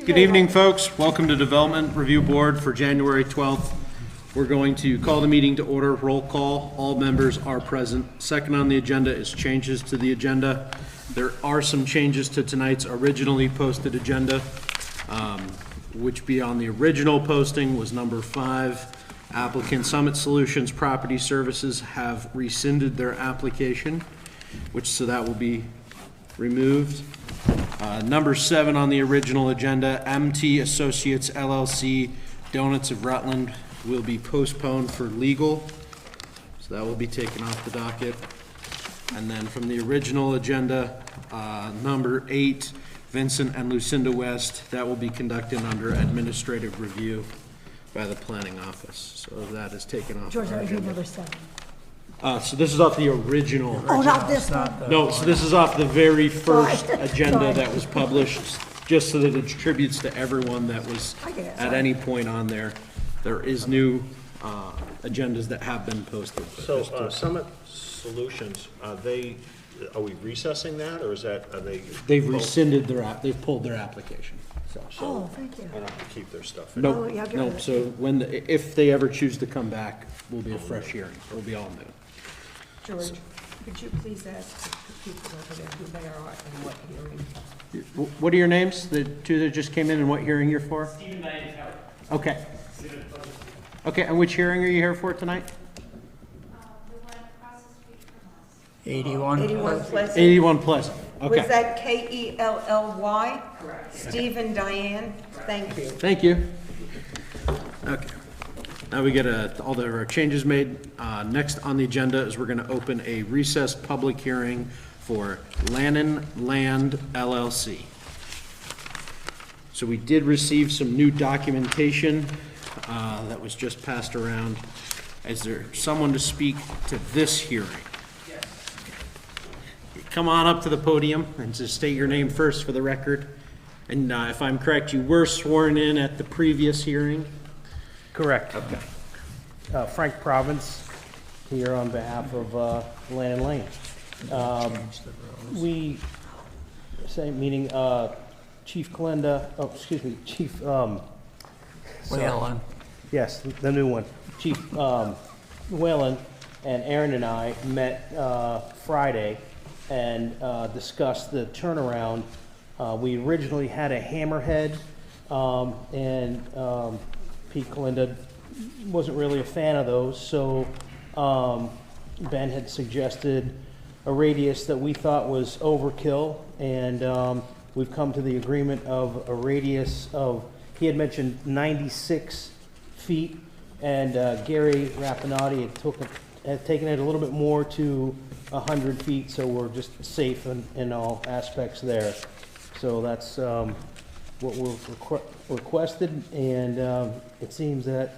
Good evening, folks. Welcome to Development Review Board for January 12th. We're going to call the meeting to order. Roll call. All members are present. Second on the agenda is changes to the agenda. There are some changes to tonight's originally posted agenda, which beyond the original posting was number 5. Applicant Summit Solutions Property Services have rescinded their application, so that will be removed. Number 7 on the original agenda, MT Associates LLC, Donuts of Rutland, will be postponed for legal. So that will be taken off the docket. And then from the original agenda, number 8, Vincent and Lucinda West, that will be conducted under administrative review by the planning office. So that is taken off. George, I do number 7. So this is off the original. Oh, not this one. No, so this is off the very first agenda that was published, just so that it distributes to everyone that was at any point on there. There is new agendas that have been posted. So Summit Solutions, are we recessing that, or is that, are they? They've rescinded they've pulled their application. Oh, thank you. I don't have to keep their stuff. Nope, yeah, nope, so if they ever choose to come back, will be a fresh hearing, it'll be all new. George, could you please ask the people over there who they are and what hearing? What are your names, the two that just came in, and what hearing you're for? Steve and Diane Howard. Okay. Okay, and which hearing are you here for tonight? The one across the street from us. 81. 81 Pleasant? 81 Pleasant, Was okay. that Kelly? Correct. Steve and Diane, thank you. Thank you. Okay. Now we get all our changes made. Next on the agenda is we're going to open a recessed public hearing for Lannon Land LLC. So we did receive some new documentation that was just passed around. Is there someone to speak to this hearing? Yes. Come on up to the podium and just state your name first for the record. And if I'm correct, you were sworn in at the previous hearing? Correct. Okay. Frank Province, here on behalf of Lannon Lane. We, meaning Chief Kalenda, Chief, Whalen. yes, the new one. Chief Whalen and Aaron and I met Friday and discussed the turnaround. We originally had a hammerhead, and Pete Kalenda wasn't really a fan of those, so Ben had suggested a radius that we thought was overkill, and we've come to the agreement of a radius of, he had mentioned 96 feet, and Gary Rapinati had taken it a little bit more to 100 feet, so we're just safe in all aspects there. So that's what we've requested, and it seems that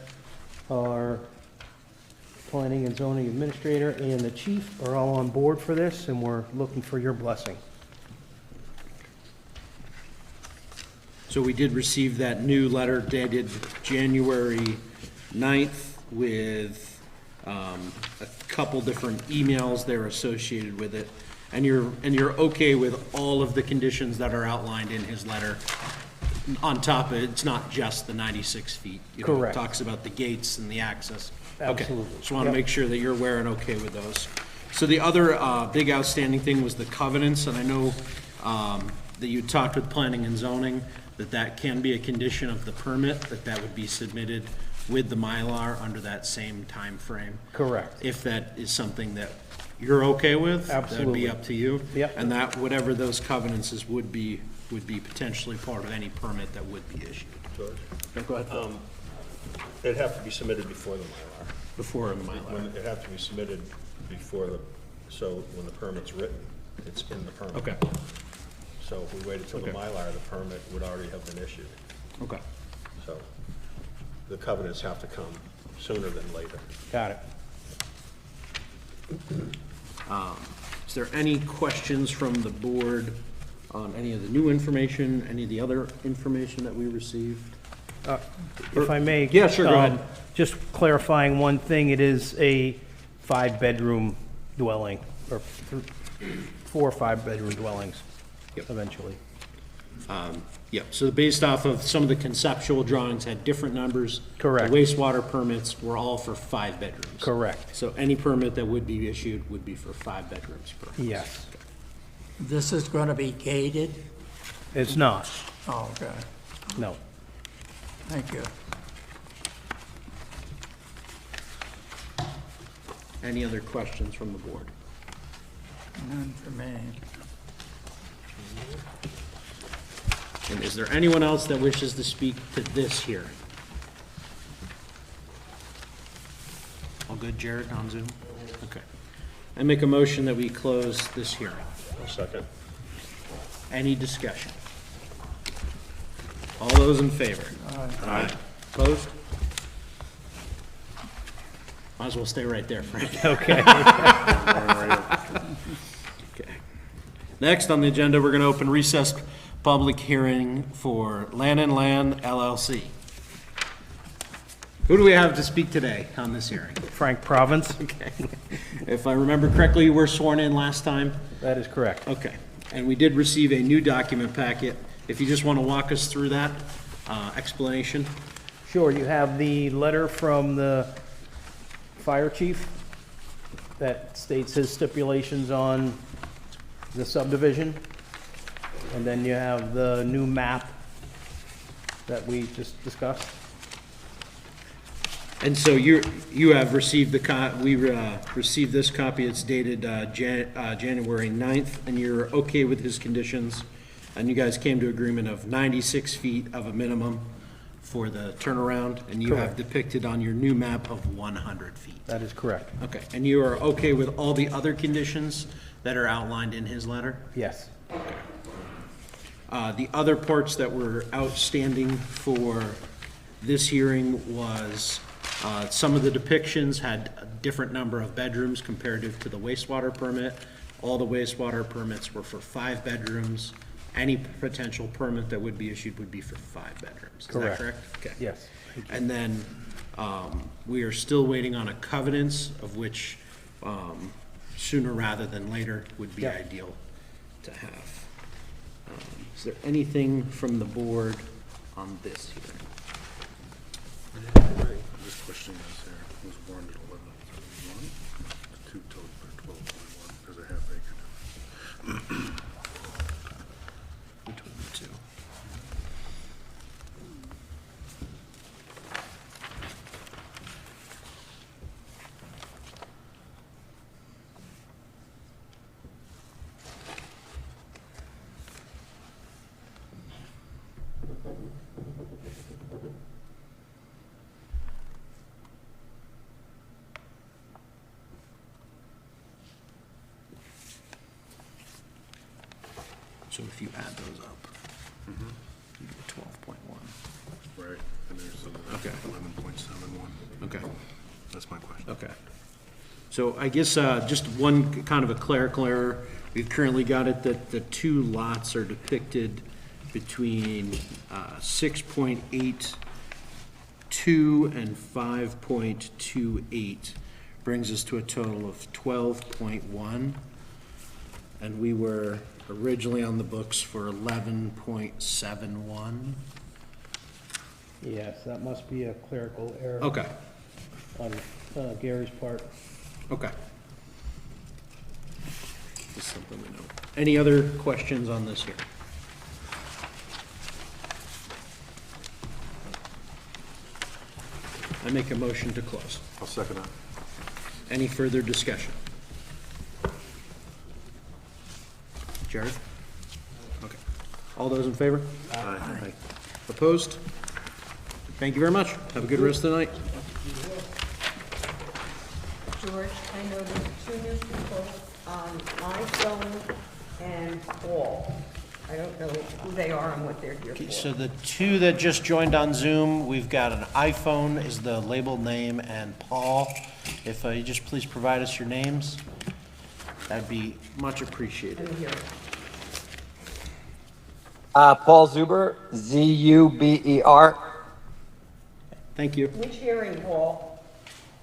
our planning and zoning administrator and the chief are all on board for this, and we're looking for your blessing. So we did receive that new letter dated January 9th with a couple different emails there associated with it. And you're okay with all of the conditions that are outlined in his letter? On top of it, it's not just the 96 feet. Correct. It talks about the gates and the access. Absolutely. Okay, just want to Yep. make sure that you're aware and okay with those. So the other big outstanding thing was the covenants, and I know that you talked with planning and zoning, that can be a condition of the permit, that would be submitted with the Mylar under that same time frame. Correct. If that is something that you're okay with? That'd Absolutely. be up to you? Yep. And that, whatever those covenants is, would be potentially part of any permit that would be issued. George? Go ahead. It'd have to be submitted before the Mylar. Before the Mylar. It'd have to be submitted before so when the permit's written, it's in the permit. Okay, So if we waited till the Okay. Mylar, the permit would already have been issued. okay. So the covenants have to come sooner than later. Got it. Is there any questions from the board on any of the new information, any of the other information that we received? If I may. Yeah, sure, go ahead. Just clarifying one thing, it is a 5-bedroom dwelling, or 4 or 5-bedroom dwellings Yep. eventually. Yeah, so based off of some of the conceptual drawings had different numbers. Correct. The wastewater permits were all for 5 bedrooms. Correct. So any permit that would be issued would be for 5 bedrooms per house. Yes. This is going to be gated? It's not, Oh, okay, no. thank you. Any other questions from the board? None for me. And is there anyone else that wishes to speak to this hearing? All good, Jared, on Zoom? Okay. I make a motion that we close this hearing. I'll second. Any discussion? All those in favor? Aye. Opposed? Might as well stay right there, Frank. Okay. Okay. Next on the agenda, we're going to open recessed public hearing for Land and Land LLC. Who do we have to speak today on this hearing? Frank Province? Okay. If I remember correctly, you were sworn in last time? That is correct. Okay. And we did receive a new document packet. If you just want to walk us through that explanation. Sure, you have the letter from the fire chief that states his stipulations on the subdivision. And then you have the new map that we just discussed. And so you have received we received this copy. It's dated January 9th, and you're okay with his conditions. And you guys came to agreement of 96 feet of a minimum for the turnaround, and you have Correct. depicted on your new map of 100 feet. That is correct. Okay, and you are okay with all the other conditions that are outlined in his letter? Yes. The other parts that were outstanding for this hearing was some of the depictions had a different number of bedrooms comparative to the wastewater permit. All the wastewater permits were for 5 bedrooms. Any potential permit that would be issued would be for 5 bedrooms. Is that Correct. correct? Okay. Yes. And then we are still waiting on a covenants, of which sooner rather than later would be Yeah. ideal to have. Is there anything from the board on this hearing? This question is there, was warned at 11:31, 2 till 12:41, there's a half acre. Between the two. So if you add those up, you get 12.1. Right, and there's Okay. 11.71. Okay. That's my question. Okay. So I guess just one kind of a clerical error. We've currently got it that the 2 lots are depicted between 6.82 and 5.28, brings us to a total of 12.1. And we were originally on the books for 11.71. Yes, that must be a clerical error Okay, on Gary's part. okay. Just something to know. Any other questions on this here? I make a motion to close. I'll second that. Any further discussion? Jared? Okay. All those in favor? Aye. Opposed? Thank you very much. Have a good rest of the night. George, I know there's 2 new people on iPhone and Paul. I don't know who they are and what they're here for. So the 2 that just joined on Zoom, we've got an iPhone is the labeled name, and Paul, if you just please provide us your names, that'd be much appreciated. And here. Paul Zuber, Zuber. Thank you. Which hearing, Paul?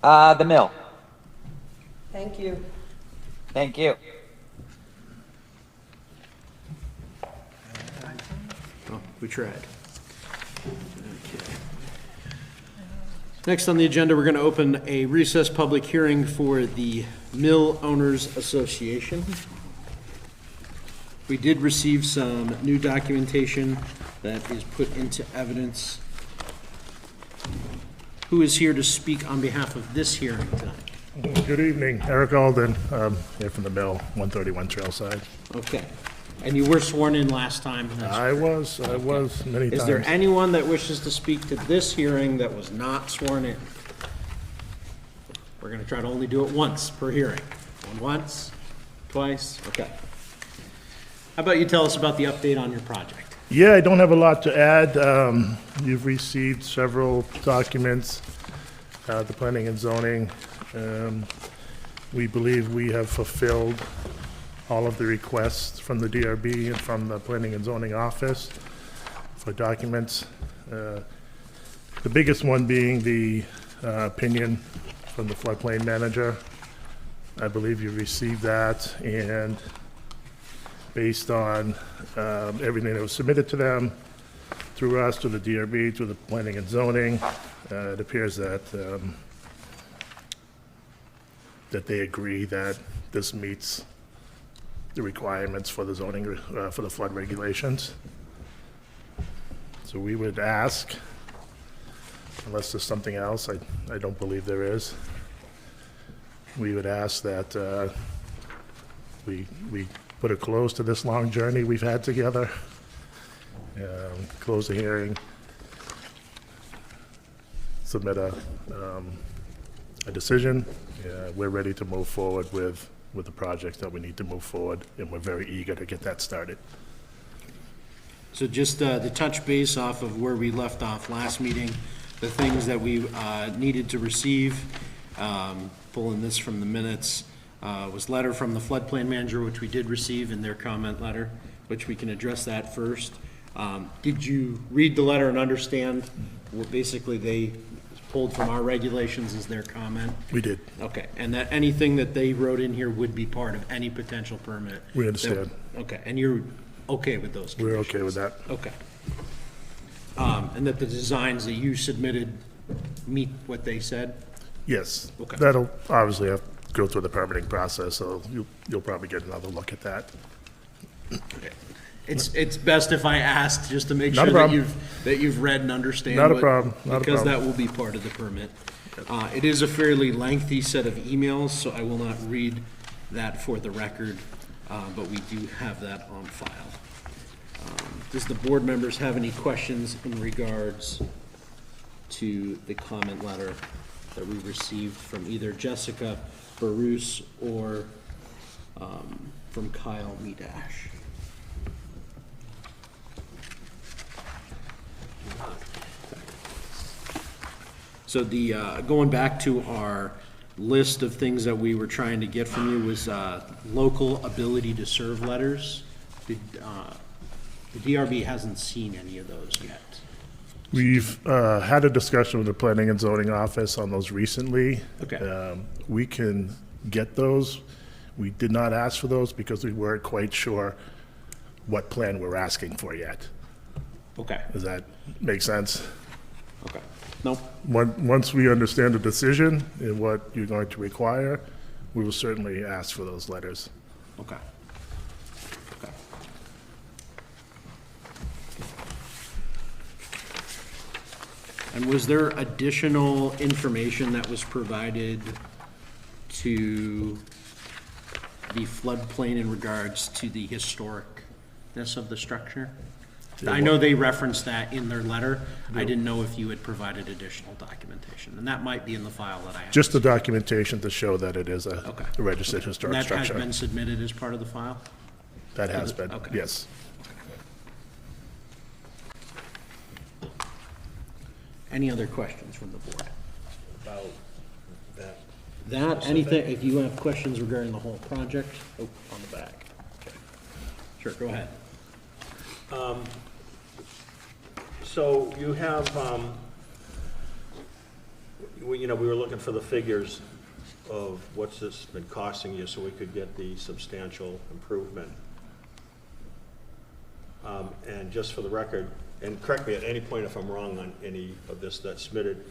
The mill. Thank you. Thank you. Well, we tried. Okay. Next on the agenda, we're going to open a recess public hearing for the Mill Owners Association. We did receive some new documentation that is put into evidence. Who is here to speak on behalf of this hearing tonight? Good evening, Eric Alden, here from the mill, 131 Trailside. Okay. And you were sworn in last time? That's I was many Is there times. anyone that wishes to speak to this hearing that was not sworn in? We're going to try to only do it once per hearing. Once, twice, okay. How about you tell us about the update on your project? Yeah, I don't have a lot to add. You've received several documents, the planning and zoning. We believe we have fulfilled all of the requests from the DRB and from the planning and zoning office for documents. The biggest one being the opinion from the floodplain manager. I believe you received that, and based on everything that was submitted to them, through us, to the DRB, to the planning and zoning, it appears that that they agree that this meets the requirements for the zoning, for the flood regulations. So we would ask, unless there's something else, I don't believe there is, we would ask that we put a close to this long journey we've had together, close the hearing, submit a decision. We're ready to move forward with the projects that we need to move forward, and we're very eager to get that started. So just to touch base off of where we left off last meeting, the things that we needed to receive, pulling this from the minutes, was letter from the floodplain manager, which we did receive in their comment letter, which we can address that first. Did you read the letter and understand what basically they pulled from our regulations as their comment? We did. Okay, and that anything that they wrote in here would be part of any potential permit? We understand. Okay, and you're okay with those conditions? We're okay with that. Okay. And that the designs that you submitted meet what they said? Yes. Okay. That'll obviously have to go through the permitting process, so you'll probably get another look at that. Okay. It's best if I ask, just to make Not a sure that problem. you've read and understand. Not a what- problem, not a Because problem. that will be part of the permit. It is a fairly lengthy set of emails, so I will not read that for the record, but we do have that on file. Does the board members have any questions in regards to the comment letter that we received from either Jessica Baruch or from Kyle Medash? So the, going back to our list of things that we were trying to get from you was local ability to serve letters. The DRB hasn't seen any of those yet. We've had a discussion with the planning and zoning office on those recently. Okay. We can get those. We did not ask for those because we weren't quite sure what plan we're asking for yet. Okay, Does that make sense? okay. Nope, Once we understand the decision and what you're going to require, we will certainly ask for those letters. okay. Okay. And was there additional information that was provided to the floodplain in regards to the historicness of the structure? I know they referenced that in their letter. I didn't know if you had provided additional documentation, and that might be in the file that I have. Just the documentation to show that it is a Okay. registered historic That has structure. been submitted as part of the file? That has been, Okay. yes. Any other questions from the board? About that. That, anything, if you have questions regarding the whole project, oh, on the back. Okay. Sure, go ahead. So you have, we were looking for the figures of what's this been costing you so we could get the substantial improvement. And just for the record, and correct me at any point if I'm wrong on any of this that's submitted,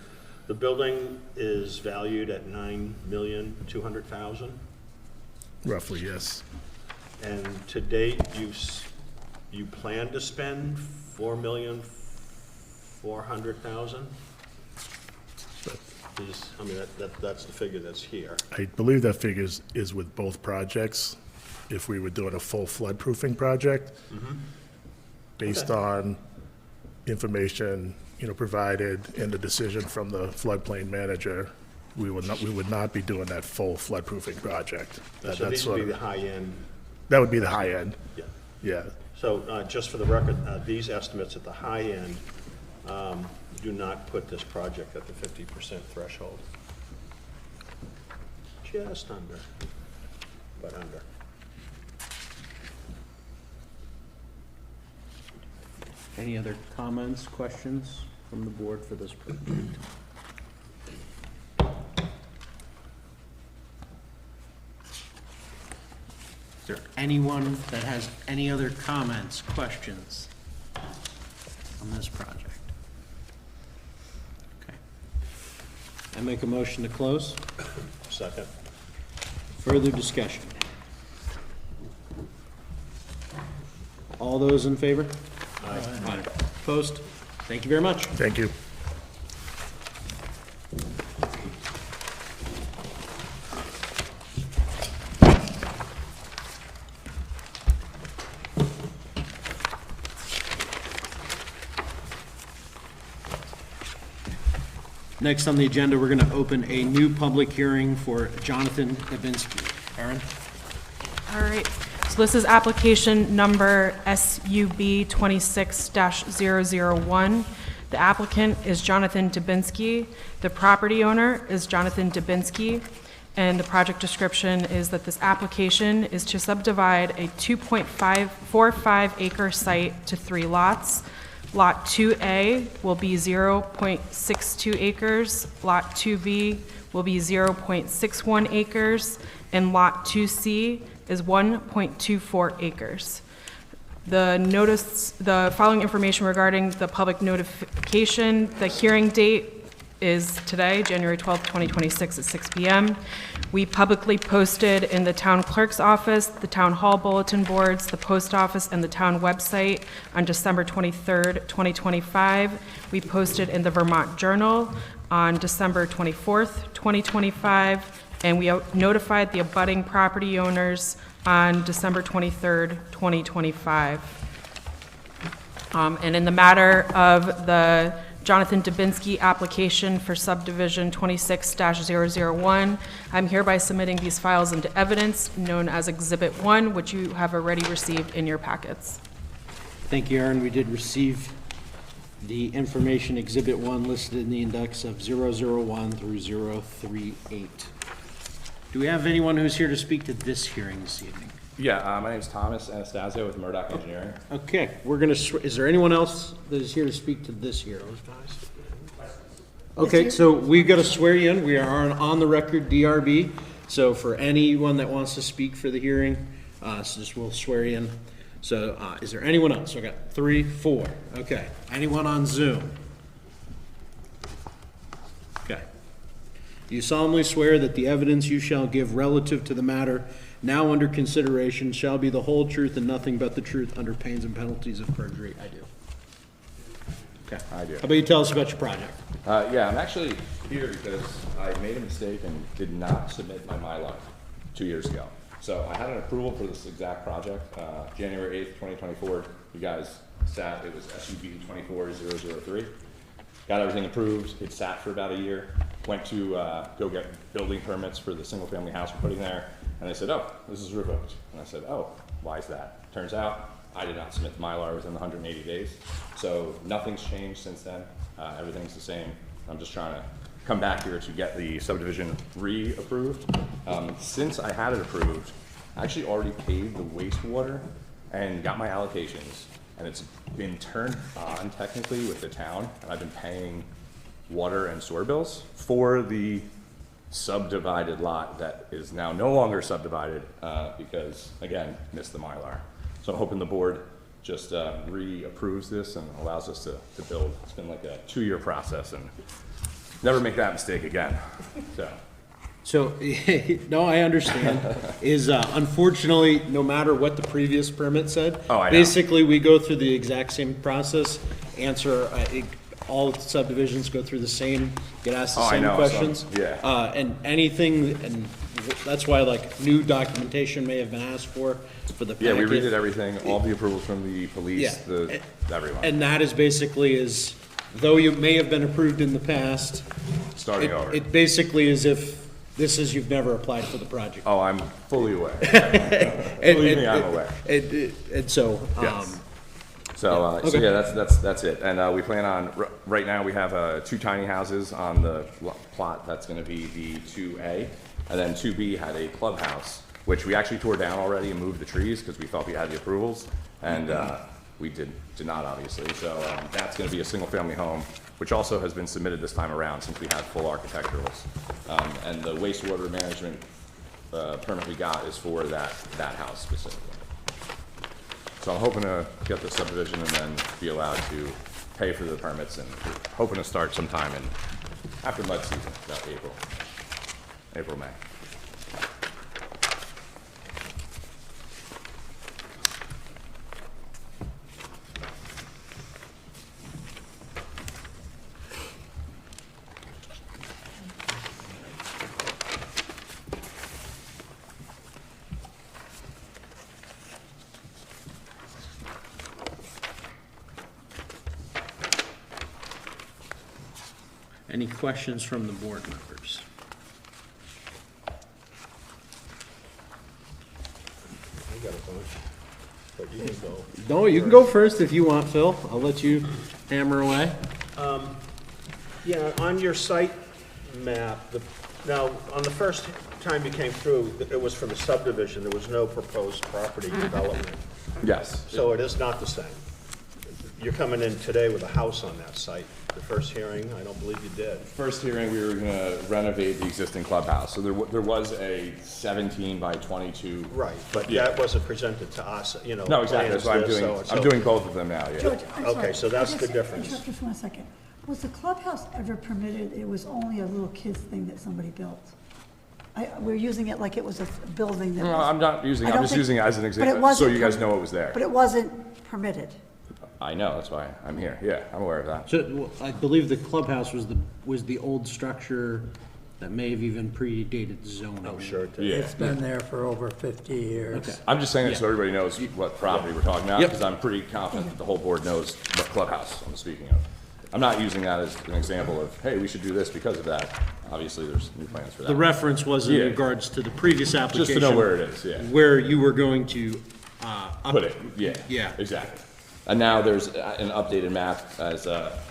the building is valued at $9,200,000, Roughly, yes. and to date, you plan to spend $4,400,000? I mean, that's the figure that's here. I believe that figure is with both projects, if we were doing a full floodproofing project. Based on information, provided in the decision from the floodplain manager, we would not be doing that full floodproofing project. So That's these would sort be of- the high end. That would be the high end, Yeah. yeah. So just for the record, these estimates at the high end do not put this project at the 50% threshold. Just under, but under. Any other comments, questions from the board for this project? Is there anyone that has any other comments, questions on this project? Okay. I make a motion to close. Second. Further discussion? All those in favor? Aye. Opposed? Thank you very much. Thank you. Next on the agenda, we're going to open a new public hearing for Jonathan Davinsky. Aaron? All right, so this is application number SUB 26-001. The applicant is Jonathan Dubinsky. The property owner is Jonathan Dubinsky. And the project description is that this application is to subdivide a 2.45 acre site to 3 lots. Lot 2A will be 0.62 acres, Lot 2B will be 0.61 acres, and Lot 2C is 1.24 acres. The following information regarding the public notification, the hearing date is today, January 12th, 2026 at 6 p.m. We publicly posted in the town clerk's office, the town hall bulletin boards, the post office, and the town website on December 23rd, 2025. We posted in the Vermont Journal on December 24th, 2025, and we notified the abutting property owners on December 23rd, 2025. And in the matter of the Jonathan Dubinsky application for subdivision 26-001. I'm hereby submitting these files into evidence known as Exhibit 1, which you have already received in your packets. Thank you, Aaron. We did receive the information Exhibit 1 listed in the index of 001 through 038. Do we have anyone who's here to speak to this hearing this evening? Yeah, my name is Thomas Anastasio with Murdoch Engineering. Okay, we're going to, is there anyone else that is here to speak to this hearing? Okay, so we've got to swear you in. We are on the record DRB. So for anyone that wants to speak for the hearing, so just we'll swear you in. So is there anyone else? So I got 3, 4. Okay. Anyone on Zoom? Okay. Do you solemnly swear that the evidence you shall give relative to the matter now under consideration shall be the whole truth and nothing but the truth under pains and penalties of perjury? I do. Okay. I do. How about you tell us about your project? Yeah, I'm actually here because I made a mistake and did not submit my MyLar 2 years ago. So I had an approval for this exact project, January 8th, 2024. You guys sat, it was SUB 24003. Got everything approved. It sat for about a year. Went to go get building permits for the single family house we're putting there. And they said, oh, this is revoked. And I said, oh, why is that? Turns out I did not submit the MyLar within the 180 days. So nothing's changed since then. Everything's the same. I'm just trying to come back here to get the subdivision re-approved. Since I had it approved, I actually already paid the wastewater and got my allocations. And it's been turned on technically with the town. And I've been paying water and sewer bills for the subdivided lot that is now no longer subdivided because, again, missed the MyLar. So I'm hoping the board just reapproves this and allows us to build. It's been like a 2-year process, and never make that mistake again, so. So, no, I understand, is unfortunately, no matter what the previous permit said. Oh, I know. Basically, we go through the exact same process, answer, all subdivisions go through the same, get asked the Oh, I same know, questions. so, yeah. And anything, and that's why like new documentation may have been asked for the packet. Yeah, we redid everything, all the approvals from the police, Yeah. everyone, And that is basically is, though you may have been approved in the past, starting over. it basically is if this is, you've never applied for the project. Oh, I'm fully aware. And- Believe me, and- I'm aware. And so, Yes. So okay. yeah, that's it. And we plan on, right now, we have 2 tiny houses on the plot. That's gonna be the 2A. And then 2B had a clubhouse, which we actually tore down already and moved the trees because we thought we had the approvals. And we did not, obviously. So that's gonna be a single-family home, which also has been submitted this time around since we had full architecturals. And the wastewater management permit we got is for that house specifically. So I'm hoping to get the subdivision and then be allowed to pay for the permits, and we're hoping to start sometime after mud season, about April, May. any questions from the board members? I got a bunch, but you can go. No, you can go first if you want, Phil. I'll let you hammer away. Yeah, on your site map, now, on the first time you came through, it was for the subdivision, there was no proposed property development. Yes. So it is not the same. You're coming in today with a house on that site. The first hearing, I don't believe you did. First hearing, we were gonna renovate the existing clubhouse, so there was a 17 by 22. Right, but Yeah. that wasn't presented to us, you know. No, exactly, that's why I'm plans doing, this, I'm doing both of them now, yeah. George, I'm Okay, sorry. so that's the Just difference. interrupt just 1 second. Was the clubhouse ever permitted? It was only a little kids thing that somebody built. We're using it like it was a building that No, was. I'm not using, I I'm don't just think- using it as an but it example, so wasn't you guys per- know it was there. But it wasn't permitted. I know, that's why I'm here, yeah, I'm aware of that. So, well, I believe the clubhouse was the old structure that may have even predated zoning. I'm sure it did. Yeah. It's been there for over 50 years. Okay. I'm just saying it so everybody knows what property we're talking about, Yep. because I'm pretty confident that the whole board knows what clubhouse I'm speaking of. I'm not using that as an example of, hey, we should do this because of that. Obviously, there's new plans for that. The reference was in Yeah. regards to the previous application. Just to know where it is, yeah. Where you were going to, Put it, yeah. Yeah. Exactly. And now there's an updated map, as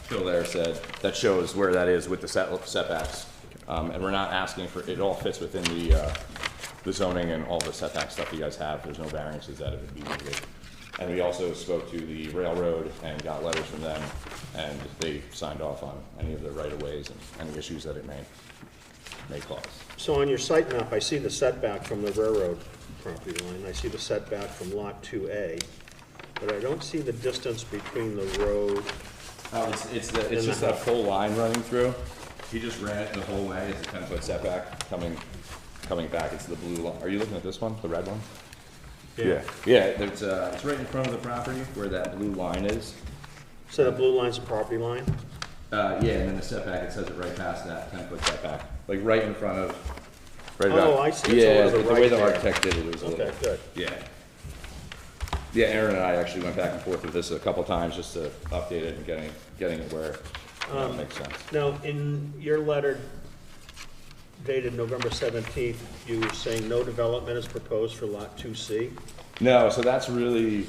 Phil there said, that shows where that is with the setbacks. And we're not asking for, it all fits within the zoning and all the setback stuff you guys have. There's no variances that it would be needed. And we also spoke to the railroad and got letters from them, and they signed off on any of the right-of-ways and any issues that it may cause. So on your site map, I see the setback from the railroad property line. I see the setback from lot 2A, but I don't see the distance between the road. It's just that full line running through. He just ran it the whole way. It's a 10-foot setback coming back. It's the blue line. Are you looking at this one, the red one? Yeah. Yeah, it's right in front of the property where that blue line is. So the blue line's the property line? Yeah, and then the setback, it says it right past that 10-foot setback, like right in front of, right Oh, about. I see. It's a Yeah, little the right way the there. architect did it was a little. Okay, good. Yeah. Yeah, Aaron and I actually went back and forth with this a couple times just to update it and getting it where it makes sense. Now, in your letter dated November 17th, you were saying no development is proposed for lot 2C? No, so that's really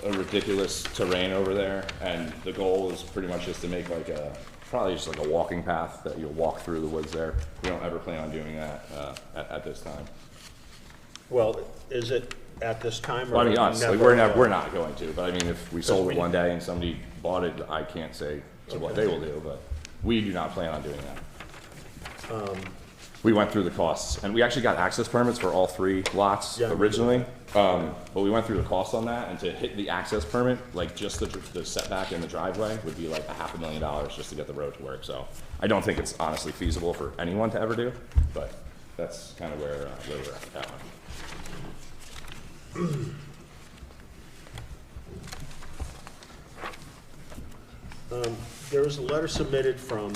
a ridiculous terrain over there, and the goal is pretty much just to make probably just like a walking path that you'll walk through the woods there. We don't ever plan on doing that at this time. Well, is it at this time? Or Well, I mean, honestly, never? we're not going to, but I mean, if we sold it one day and somebody bought it, I can't say to what they will do, but we do not plan on doing that. we went through the costs, and we actually got access permits for all 3 lots Yeah. originally. But we went through the costs on that, and to hit the access permit, like just the setback in the driveway would be like $500,000 just to get the road to work. So I don't think it's honestly feasible for anyone to ever do, but that's kind of where we're at with that one. There was a letter submitted from,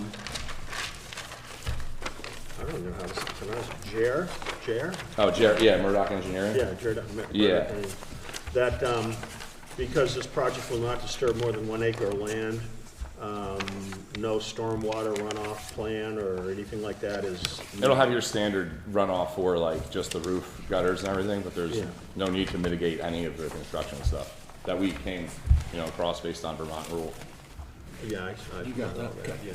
I don't know how to pronounce it, Jer? Oh, yeah, Murdoch Engineering? Yeah, Jer. Yeah. That, because this project will not disturb more than 1 acre of land, no stormwater runoff plan or anything like that is. It'll have your standard runoff for like just the roof gutters and everything, but there's no need to mitigate any of the construction stuff that we came, across based on Vermont rule. Yeah, I got that, yeah.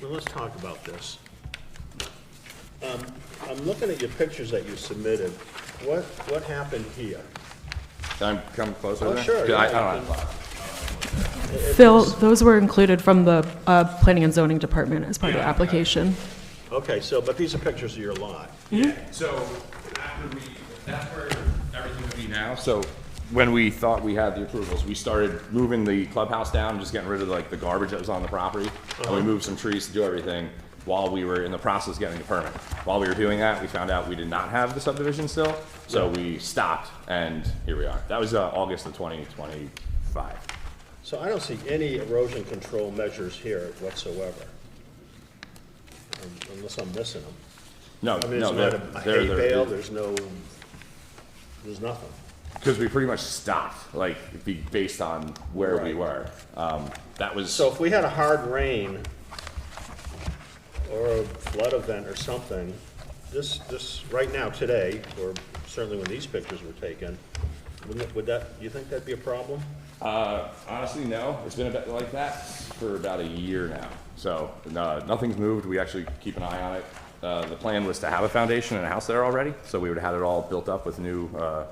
Well, let's talk about this. I'm looking at your pictures that you submitted. What happened here? Can I come closer? Oh, there? sure, I yeah, don't have. Phil, those were included from the Planning and Zoning Department as part of the application. Okay, but these are pictures of your lot. Yeah. So that's where everything would be now. So when we thought we had the approvals, we started moving the clubhouse down, just getting rid of like the garbage that was on the property, and we moved some trees to do everything while we were in the process of getting the permit. While we were doing that, we found out we did not have the subdivision still, so we stopped, and here we are. That was August of 2025. So I don't see any erosion control measures here whatsoever, unless I'm missing them. No, I mean, no, there's not a hay bale, there's nothing. Because we pretty much stopped, like, based on where we were. That was. So if we had a hard rain or a flood event or something, this, right now, today, or certainly when these pictures were taken, you think that'd be a problem? Honestly, no. It's been a bit like that for about a year now. So, nothing's moved. We actually keep an eye on it. The plan was to have a foundation and a house there already, so we would have had it all built up with new,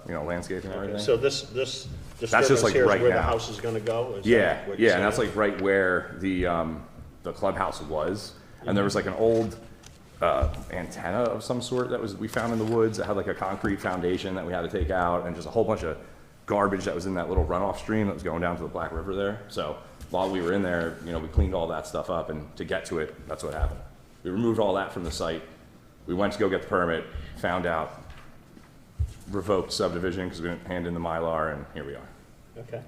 landscaping and everything. So this That's disturbance just like here is right where the now. house is gonna go? Is Yeah, that what you're and that's saying? like right where the clubhouse was, and there was like an old antenna of some sort that we found in the woods that had like a concrete foundation that we had to take out, and just a whole bunch of garbage that was in that little runoff stream that was going down to the Black River there. So while we were in there, we cleaned all that stuff up, and to get to it, that's what happened. We removed all that from the site. We went to go get the permit, found out revoked subdivision because we didn't hand in the Mylar, and here we are. Okay.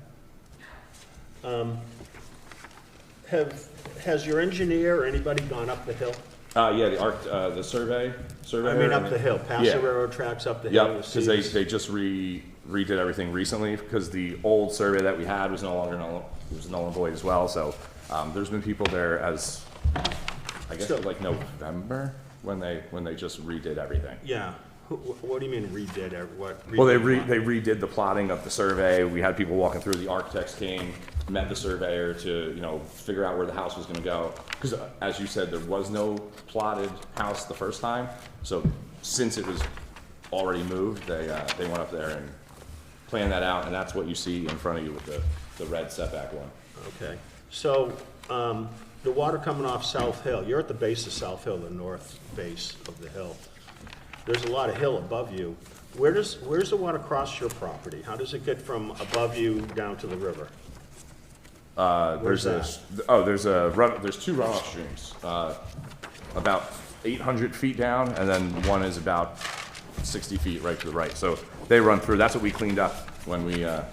Has your engineer or anybody gone up the hill? Yeah, the survey. I mean, up the hill, past the railroad tracks, up the hill? Yep, because they just redid everything recently, because the old survey that we had was no longer null and void as well. So there's been people there as, I guess, like November, when they just redid everything. Yeah. What do you mean redid? Well, they redid the plotting of the survey. We had people walking through. The architects came, met the surveyor to figure out where the house was going to go. Because as you said, there was no plotted house the first time. So since it was already moved, they went up there and planned that out, and that's what you see in front of you with the red setback one. Okay. So the water coming off South Hill, you're at the base of South Hill, the north base of the hill. There's a lot of hill above you. Where's the water cross your property? How does it get from above you down to the river? There's two runoff streams, about 800 feet down, and then one is about 60 feet right to the right. So they run through. That's what we cleaned up when we, that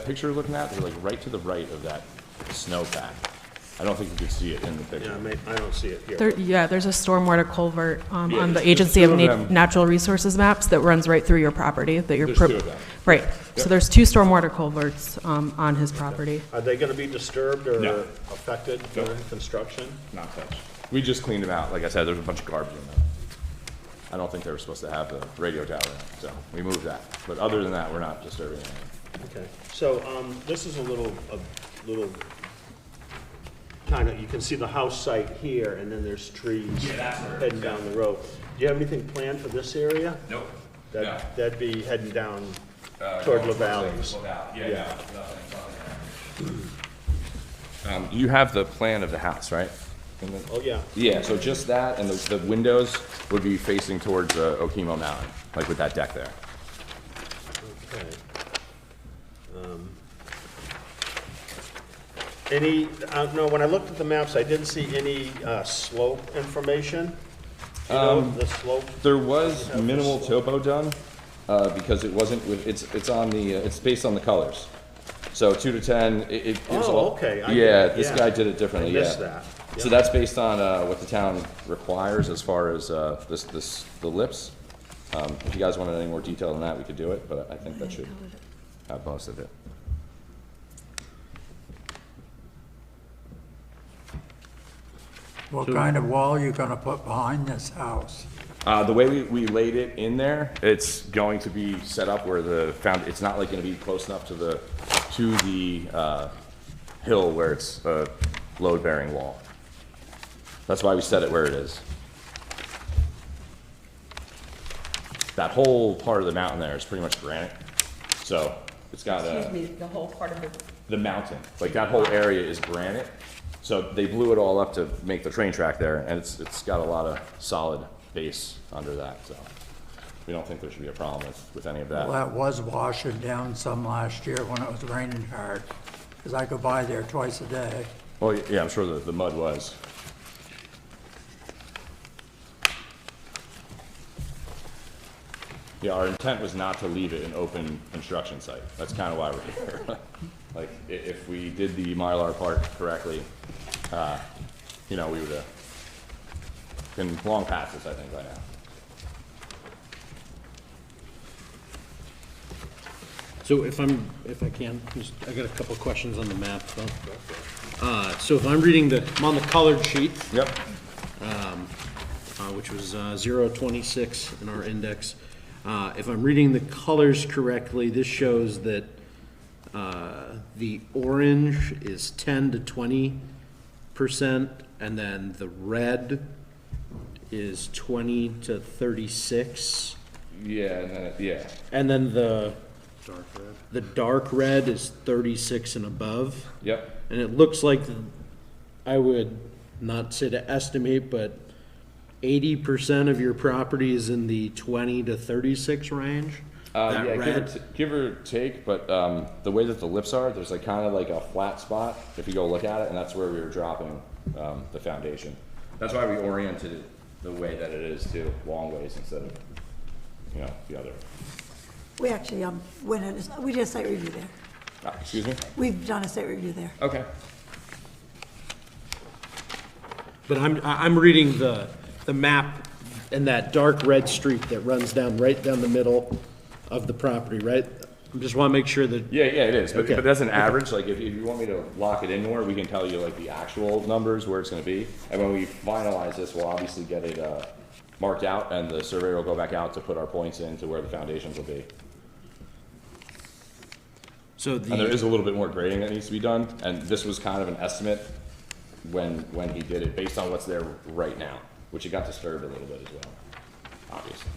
picture you're looking at, they're like right to the right of that snowpack. I don't think you can see it in the picture. Yeah, I don't see it here. There's a stormwater culvert on the there's Agency two of of them. Natural Resources maps that runs right through your property that you're. There's two of them. Right, Yep. so there's 2 stormwater culverts on his property. Are they gonna be disturbed or No. affected during construction? Not touched. We just cleaned them out. Like I said, there's a bunch of garbage in there. I don't think they were supposed to have the radio tower in it, so we moved that. But other than that, we're not disturbing anything. Okay. So this is a little kind of, you can see the house site here, and then there's trees heading down the road. Do you have anything planned for this area? Nope. That'd be heading down toward La Valleys. You have the plan of the house, right? And then- Oh, yeah. Yeah, so just that, and the windows would be facing towards Okemo Mountain, like with that deck there. Okay. No, when I looked at the maps, I didn't see any slope information. You know, the slope? There was minimal topo done, because it wasn't with, it's on the, it's based on the colors. So 2 to 10, it was Oh, all. okay. Yeah, this guy did it differently, yeah. I missed that. So that's based on what the town requires as far as the lips. If you guys wanted any more detail than that, we could do it, but I think that should have most of it. What kind of wall you gonna put behind this house? The way we laid it in there, it's going to be set up where it's not like gonna be close enough to the hill where it's a load-bearing wall. That's why we set it where it is. That whole part of the mountain there is pretty much granite, so it's got Excuse me, the whole part of it. the mountain, like that whole area is granite. So they blew it all up to make the train track there, and it's got a lot of solid base under that, so we don't think there should be a problem with any of that. Well, that was washing down some last year when it was raining hard, because I go by there twice a day. Well, yeah, I'm sure the mud was. Yeah, our intent was not to leave it an open construction site. That's kind of why we're here. Like, if we did the Mylar part correctly, you know, we would have been long past this, I think, by now. So if I can, I got a couple of questions on the map, though. So if I'm I'm on the colored sheet. Yep. Which was 026 in our index. If I'm reading the colors correctly, this shows that the orange is 10 to 20%, and then the red is 20 to 36. Yeah, and then, yeah. And then the Dark red. dark red is 36 and above. Yep. And it looks like, I would not say to estimate, but 80% of your property is in the 20 to 36 range? That Yeah, red? give or take, but the way that the lips are, there's like kind of like a flat spot if you go look at it, and that's where we were dropping the foundation. That's why we oriented it the way that it is too, long ways instead of, you know, the other. We actually, we did a site review there. Excuse me? We've done a site review there. Okay. But I'm reading the map and that dark red streak that runs right down the middle of the property, right? I just want to make sure that. Yeah, it is, but, Okay. but that's an average. Like, if you want me to lock it in more, we can tell you like the actual numbers where it's gonna be. And when we finalize this, we'll obviously get it marked out, and the surveyor will go back out to put our points into where the foundations will be. So And there is a little bit more grading that needs to be done, and this was kind of an estimate when he did it, based on what's there right now, which it got disturbed a little bit as well, obviously.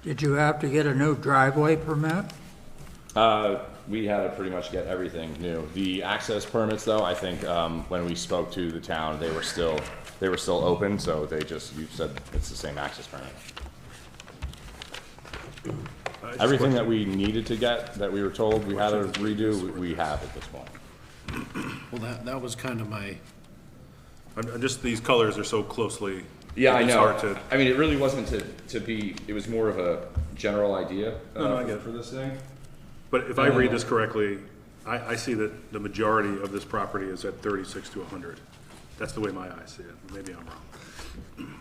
Did you have to get a new driveway permit? We had to pretty much get everything new. The access permits, though, I think, when we spoke to the town, they were still open, so you said it's the same access permit. Everything that we needed to get, that we were told we had to redo, we have at this point. Well, that was kind of my. Just these colors are so closely. Yeah, I it's know. hard to- I mean, it really wasn't to be, it was more of a general idea No, I get it. for this thing. But if I read this correctly, I see that the majority of this property is at 36 to 100. That's the way my eyes see it. Maybe I'm wrong.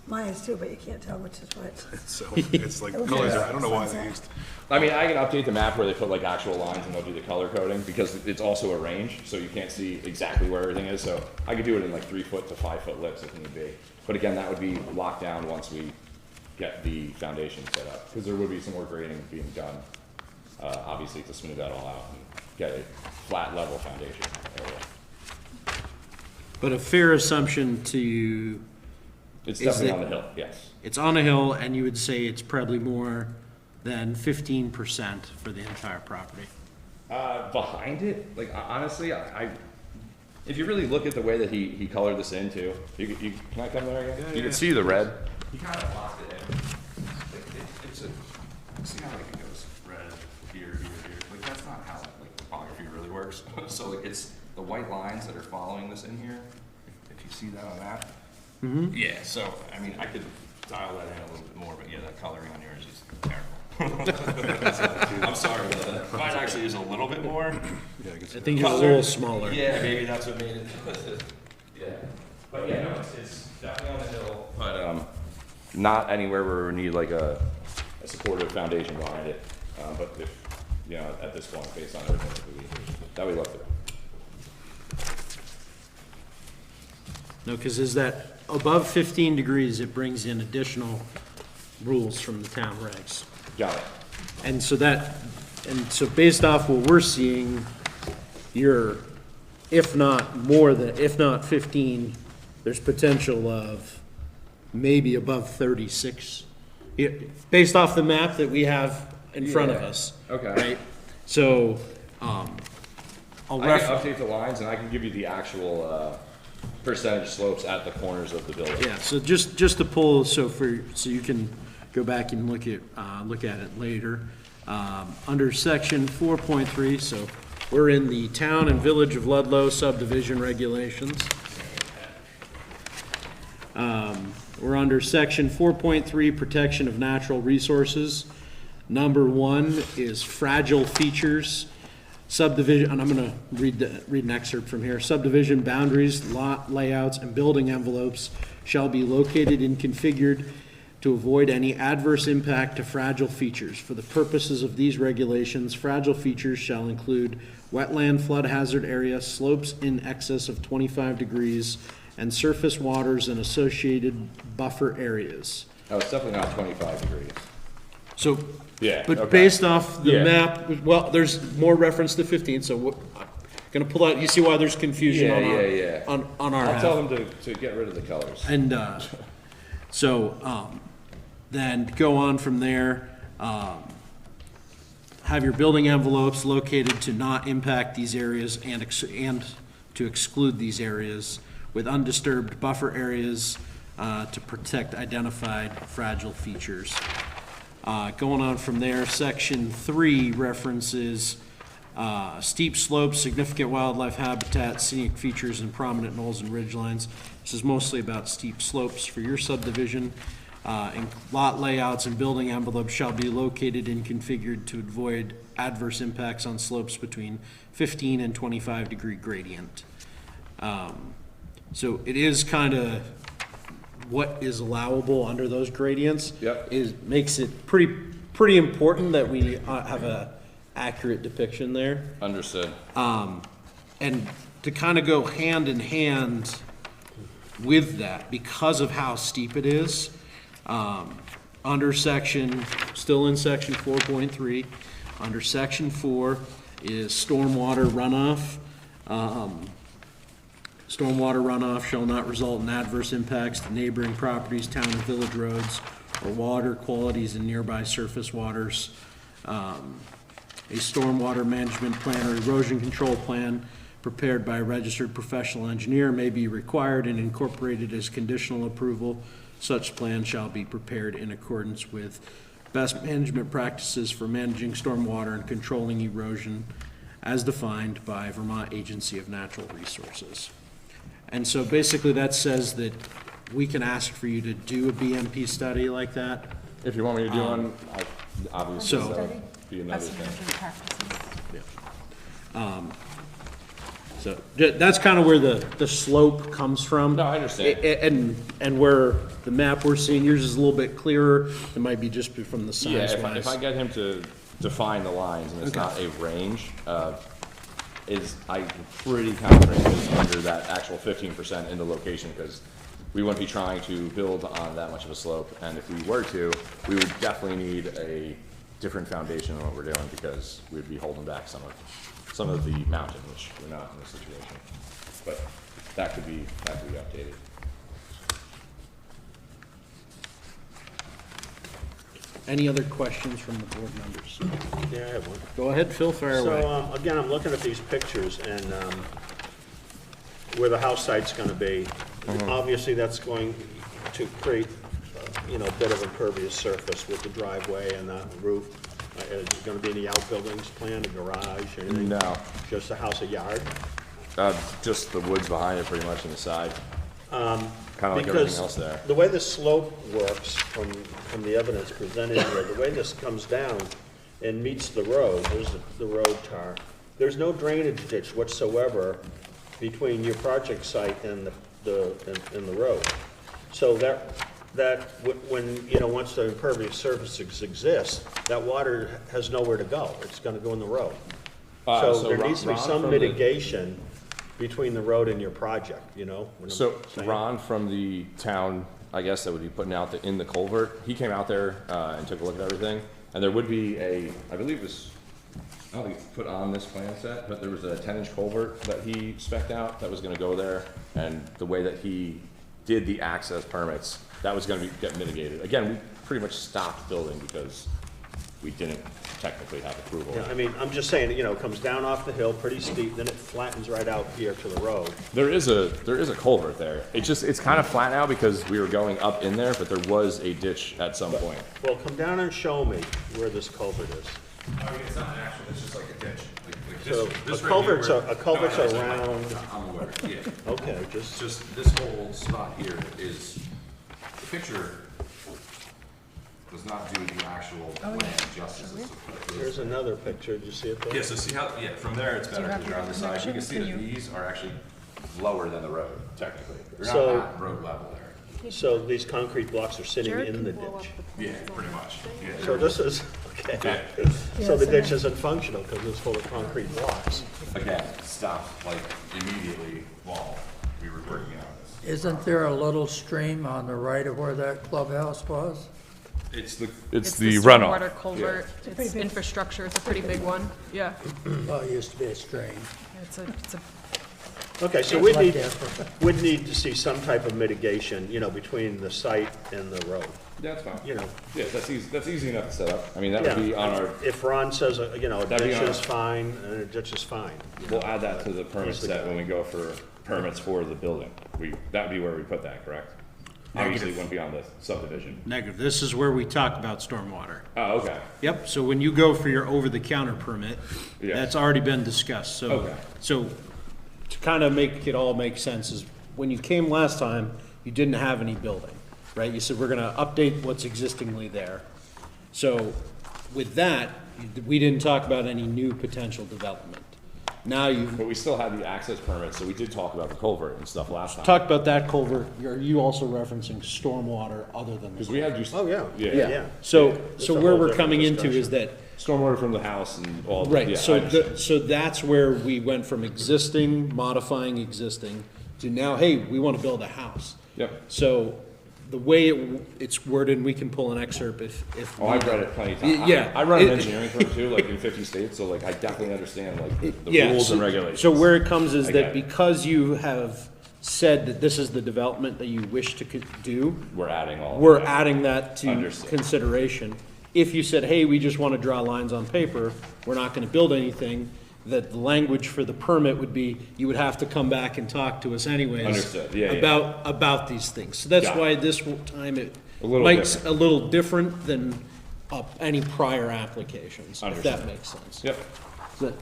Mine is too, but you can't tell which is which. So it's like colors, I don't know why they used. I mean, I can update the map where they put like actual lines and they'll do the color coding, because it's also a range, so you can't see exactly where everything is. So I could do it in like 3 foot to 5 foot lips if need be. But again, that would be locked down once we get the foundation set up, because there would be some more grading being done, obviously, to smooth that all out and get a flat level foundation area. But a fair assumption to It's Is definitely it- on the hill, yes. It's on a hill, and you would say it's probably more than 15% for the entire property. Behind it, like honestly, if you really look at the way that he colored this in too, can I come there again? You can see the red. He kind of locked it in. See how like it goes red here. Like that's not how like topography really works. So like it's the white lines that are following this in here. If you see that on that. Mm-hmm. Yeah. So I mean, I could dial that in a little bit more, but yeah, that coloring on yours is terrible. I'm sorry about that. Mine actually is a little bit more. I think it's a little smaller. Yeah, maybe that's what made it. Yeah, but yeah, no, it's definitely on the hill, but not anywhere where we need like a supportive foundation behind it. But if you know, at this point, based on everything that we looked at. No, because is that above 15 degrees, it brings in additional rules from the town regs. Got it. And so based off what we're seeing, you're, if not 15, there's potential of maybe above 36. Based off the map that we have in front of us. Okay. Right? So, I can update the lines and I can give you the actual percentage slopes at the corners of the building. yeah, so just to pull, so you can go back and look at it later. Under section 4.3, so we're in the Town and Village of Ludlow subdivision regulations. We're under section 4.3, protection of natural resources. Number 1 is fragile features. Subdivision, and I'm gonna read an excerpt from here. Subdivision boundaries, lot layouts, and building envelopes shall be located and configured to avoid any adverse impact to fragile features. For the purposes of these regulations, fragile features shall include wetland flood hazard area, slopes in excess of 25 degrees, and surface waters and associated buffer areas. Oh, it's definitely not 25 degrees. So, Yeah, but okay. based off the Yeah. map, well, there's more reference to 15, so I'm gonna pull out, you see why there's confusion on our, Yeah. on our I'll half. tell them to get rid of the colors. And, then go on from there, have your building envelopes located to not impact these areas and to exclude these areas with undisturbed buffer areas, to protect identified fragile features. Going on from there, section 3 references, steep slopes, significant wildlife habitat, scenic features, and prominent knolls and ridgelines. This is mostly about steep slopes for your subdivision. And lot layouts and building envelopes shall be located and configured to avoid adverse impacts on slopes between 15 and 25 degree gradient. So it is kind of what is allowable under those gradients. Yep. Makes it pretty important that we have a accurate depiction there. Understood. And to kind of go hand in hand with that, because of how steep it is, under section, still in section 4.3, under section 4 is stormwater runoff. Stormwater runoff shall not result in adverse impacts to neighboring properties, town and village roads, or water qualities in nearby surface waters. A stormwater management plan or erosion control plan prepared by a registered professional engineer may be required and incorporated as conditional approval. Such plan shall be prepared in accordance with best management practices for managing stormwater and controlling erosion as defined by Vermont Agency of Natural Resources. And so basically that says that we can ask for you to do a BMP study like that. If you want me to do one, obviously So- that would be another thing. So that's kind of where the slope comes from. No, I understand. And where the map we're seeing, yours is a little bit clearer. It might be just from the Yeah, size if I wise. get him to define the lines and it's Okay. not a range, I'm pretty confident it's under that actual 15% in the location, because we wouldn't be trying to build on that much of a slope, and if we were to, we would definitely need a different foundation than what we're doing, because we'd be holding back some of the mountain, which we're not in this situation. But that could be updated. Any other questions from the board members? Yeah, I have one. Go ahead, Phil, fire away. So, again, I'm looking at these pictures and, where the house site's gonna be. Obviously, that's going to create, a bit of impervious surface with the driveway and the roof. Is there gonna be any outbuildings planned, a garage, anything? No, Just a house, a yard? just the woods behind it pretty much on the side. Kind of like everything else there. The way the slope works from the evidence presented here, the way this comes down and meets the road, there's the road tar. There's no drainage ditch whatsoever between your project site and the road. So when, once the impervious surfaces exist, that water has nowhere to go. It's gonna go in the road. So there needs to be some mitigation between the road and your project, what I'm So saying? Ron from the town, I guess that would be putting out in the culvert, he came out there and took a look at everything. And there would be I believe it was, I don't think it's put on this plan set, but there was a 10-inch culvert that he spec'd out that was gonna go there. And the way that he did the access permits, that was gonna get mitigated. Again, we pretty much stopped building because we didn't technically have approval. Yeah, I mean, I'm just saying, it comes down off the hill, pretty steep, then it flattens right out here to the road. There is a culvert there. It's kind of flat now because we were going up in there, but there was a ditch at some point. Well, come down and show me where this culvert is. It's not actual, it's just like a ditch. So a culvert's around, I'm aware, yeah. okay, It's just this whole spot here is, the picture does not do the actual land justice. here's another picture, did you see it there? Yeah, so see how, from there it's better because you're on the side. You can see that these are actually lower than the road, technically. They're So- not at road level there. So these concrete blocks are sitting in the ditch. Yeah, pretty much. Yeah, So this is, okay. So the ditch isn't functional because it's full of concrete blocks. again, stopped like immediately while we were working on this. Isn't there a little stream on the right of where that clubhouse was? It's the stormwater runoff. culvert. It's infrastructure. It's a pretty big one. Yeah. Well, it used to be a stream. It's a Okay, so It's like that. we'd need to see some type of mitigation, between the site and the road, Yeah, that's fine. you know. Yeah, that's easy enough to set up. I mean, that would be on our, If Ron says, a That'd be ditch on is our- fine, and a ditch is fine. we'll add that to the permit set when we go for permits for the building. That would be where we put that, correct? Obviously, it wouldn't be on the subdivision. Negative. This is where we talk about stormwater. Oh, okay. Yep, so when you go for your over-the-counter permit, Yeah. that's already been discussed, so. Okay. So, to kind of make it all make sense is, when you came last time, you didn't have any building, right? You said, we're gonna update what's existingly there. So, with that, we didn't talk about any new potential development. Now you've But we still had the access permit, so we did talk about the culvert and stuff last time. talked about that culvert, are you also referencing stormwater other than the? Because we had you. Oh, yeah. Yeah. Yeah. So, It's so a where whole we're different coming into is discussion. that, Stormwater from the house and all. right, yeah, so I understand. so that's where we went from existing, modifying existing, to now, hey, we want to build a house. Yep. So, the way it's worded, and we can pull an excerpt if. Oh, I've read it plenty of times. Yeah. I run an engineering firm too, like in 50 states, so like I definitely understand like the Yeah, rules so- and regulations. So where it comes is I get that it. because you have said that this is the development that you wish to do, We're adding all. of we're that. adding that to Understood. consideration. If you said, hey, we just want to draw lines on paper, we're not going to build anything, that the language for the permit would be, you would have to come back and talk to us anyways. Understood. Yeah, yeah. About these things. So that's Got it. why this time it A little might different. a little different than any prior applications, if that Understood. makes sense. Yep. But-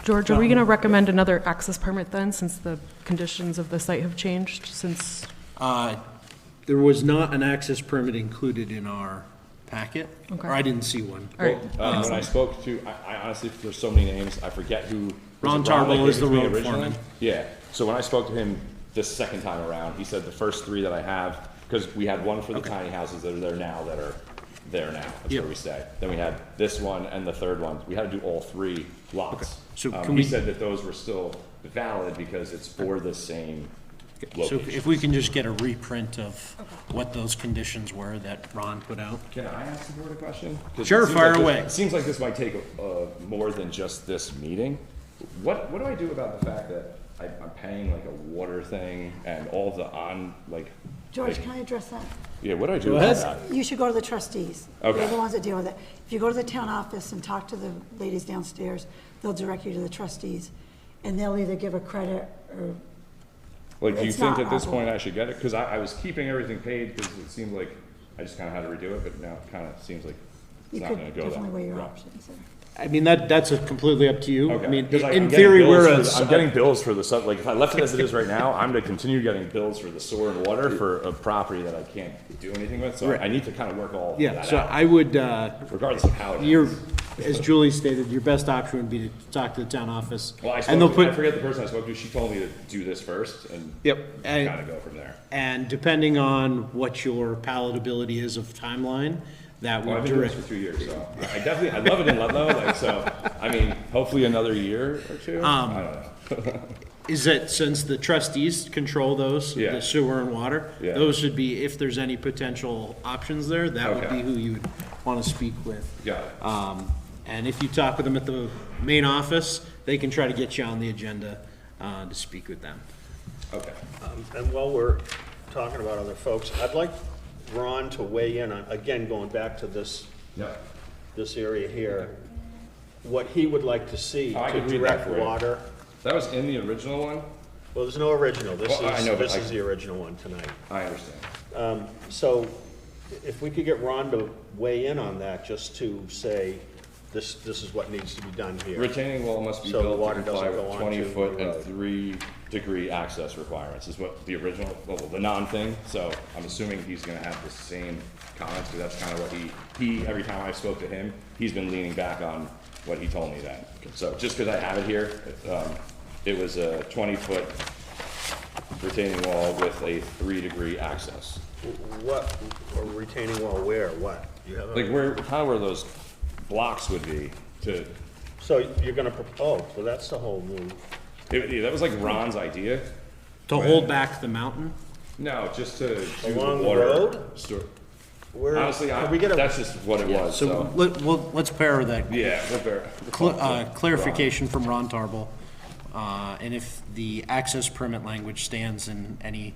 George, are we going to recommend another access permit then, since the conditions of the site have changed since? There was not an access permit included in our packet, Okay. or I didn't see one. All right. When I spoke to, I honestly, there's so many names, I forget who. was Ron it Ron that Tarble gave is it the to me road originally? foreman. Yeah, so when I spoke to him this second time around, he said the first three that I have, because we had one for the tiny houses that are there now, that's Yep. where we stay. Then we had this one and the third one, we had to do all three lots. So can He we- said that those were still valid because it's for the same So location. if we can just get a reprint of what those conditions were that Ron put out. Can I ask the board a question? 'Cause it Sure, seems fire like this- away. It seems like this might take more than just this meeting. What do I do about the fact that I'm paying like a water thing and all the George, can I address that? Yeah, what do I do Go with ahead. that? You should go to the trustees. Okay. They're the ones that deal with it. If you go to the town office and talk to the ladies downstairs, they'll direct you to the trustees, and they'll either give a credit or, Like, do you It's think not at this awful. point I should get it? Because I was keeping everything paid because it seemed like I just kind of had to redo it, but now it kind of seems like you it's not could going to go definitely weigh that your route. options there. I mean, that's completely up to you. Okay. I mean, 'Cause in I'm getting theory, bills we're I'm getting bills for the stuff, like, if I left it as it is right now, I'm going to continue getting bills for the sewer and water for a property that I can't do anything with, so Right. I need to kind of work all yeah, that so out, I would, regardless of how it your, ends. as Julie stated, your best option would be to talk to the town office. Well, And they'll I put, forget the person I spoke to, she told me to do this first and yep, kind of go from there. and depending on what your palatability is of timeline, that Well, would I've been doing this direct. for 2 years, so I love it in Ludlow, like, so, I mean, hopefully another year or two, I don't know. Is that since the trustees control those, Yeah. the sewer and water, Yeah. those should be, if there's any potential options there, that would Okay. be who you would want to speak with. Got it. And if you talk with them at the main office, they can try to get you on the agenda to speak with them. Okay. And while we're talking about other folks, I'd like Ron to weigh in on, again, going back to this, Yep. this area here, what he would like to see Oh, I to can read that direct for you. water. That was in the original one? Well, there's no original. This Well, I know, but this I- is the original one tonight. I understand. So if we could get Ron to weigh in on that, just to say, this is what needs to be done here. Retaining wall must be So the built to water comply doesn't with go onto 20-foot the and road. 3-degree access requirements, is what the original, well, the non-thing, so I'm assuming he's gonna have the same comments, because that's kind of what he, every time I spoke to him, he's been leaning back on what he told me then. So just because I have it here, it was a 20-foot retaining wall with a 3-degree access. What, a retaining wall where, what? You have a- Like where, kind of where those blocks would be to, So you're gonna, well, that's the whole move. that was like Ron's idea. To hold back the mountain? No, just to do Along the the water. road? Store. Where, Honestly, can we get a, that's just what it was, So so. let's pair that. Yeah, we'll bear. Clarification from Ron Tarble, and if the access permit language stands in any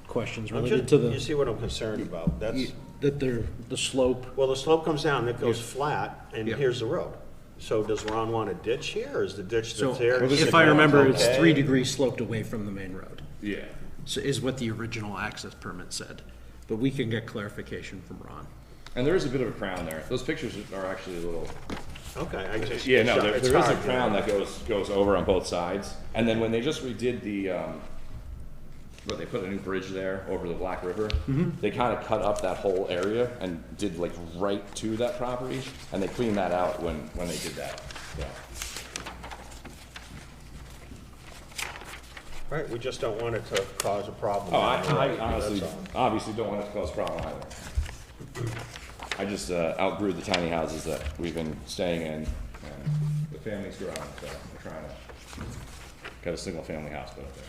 questions related to you the, see what I'm concerned about? That's, that the slope. well, the slope comes down, it goes flat, and Yeah. here's the road. So does Ron want a ditch here, or is the ditch So that's there? if I remember, it's okay? 3 degrees sloped away from the main road, Yeah. so is what the original access permit said. But we can get clarification from Ron. And there is a bit of a crown there. Those pictures are actually a little, Okay, I just. yeah, no, it's there is a hard, crown yeah. that goes over on both sides. And then when they just redid the, but they put a new bridge there over the Black River, they kind of cut up that whole area and did like right to that property, and they cleaned that out when they did that, yeah. Right, we just don't want it to cause a problem. Oh, down the I road, honestly, that's all. obviously don't want it to cause a problem either. I just outgrew the tiny houses that we've been staying in, and the family's growing, so we're trying to get a single-family house built there.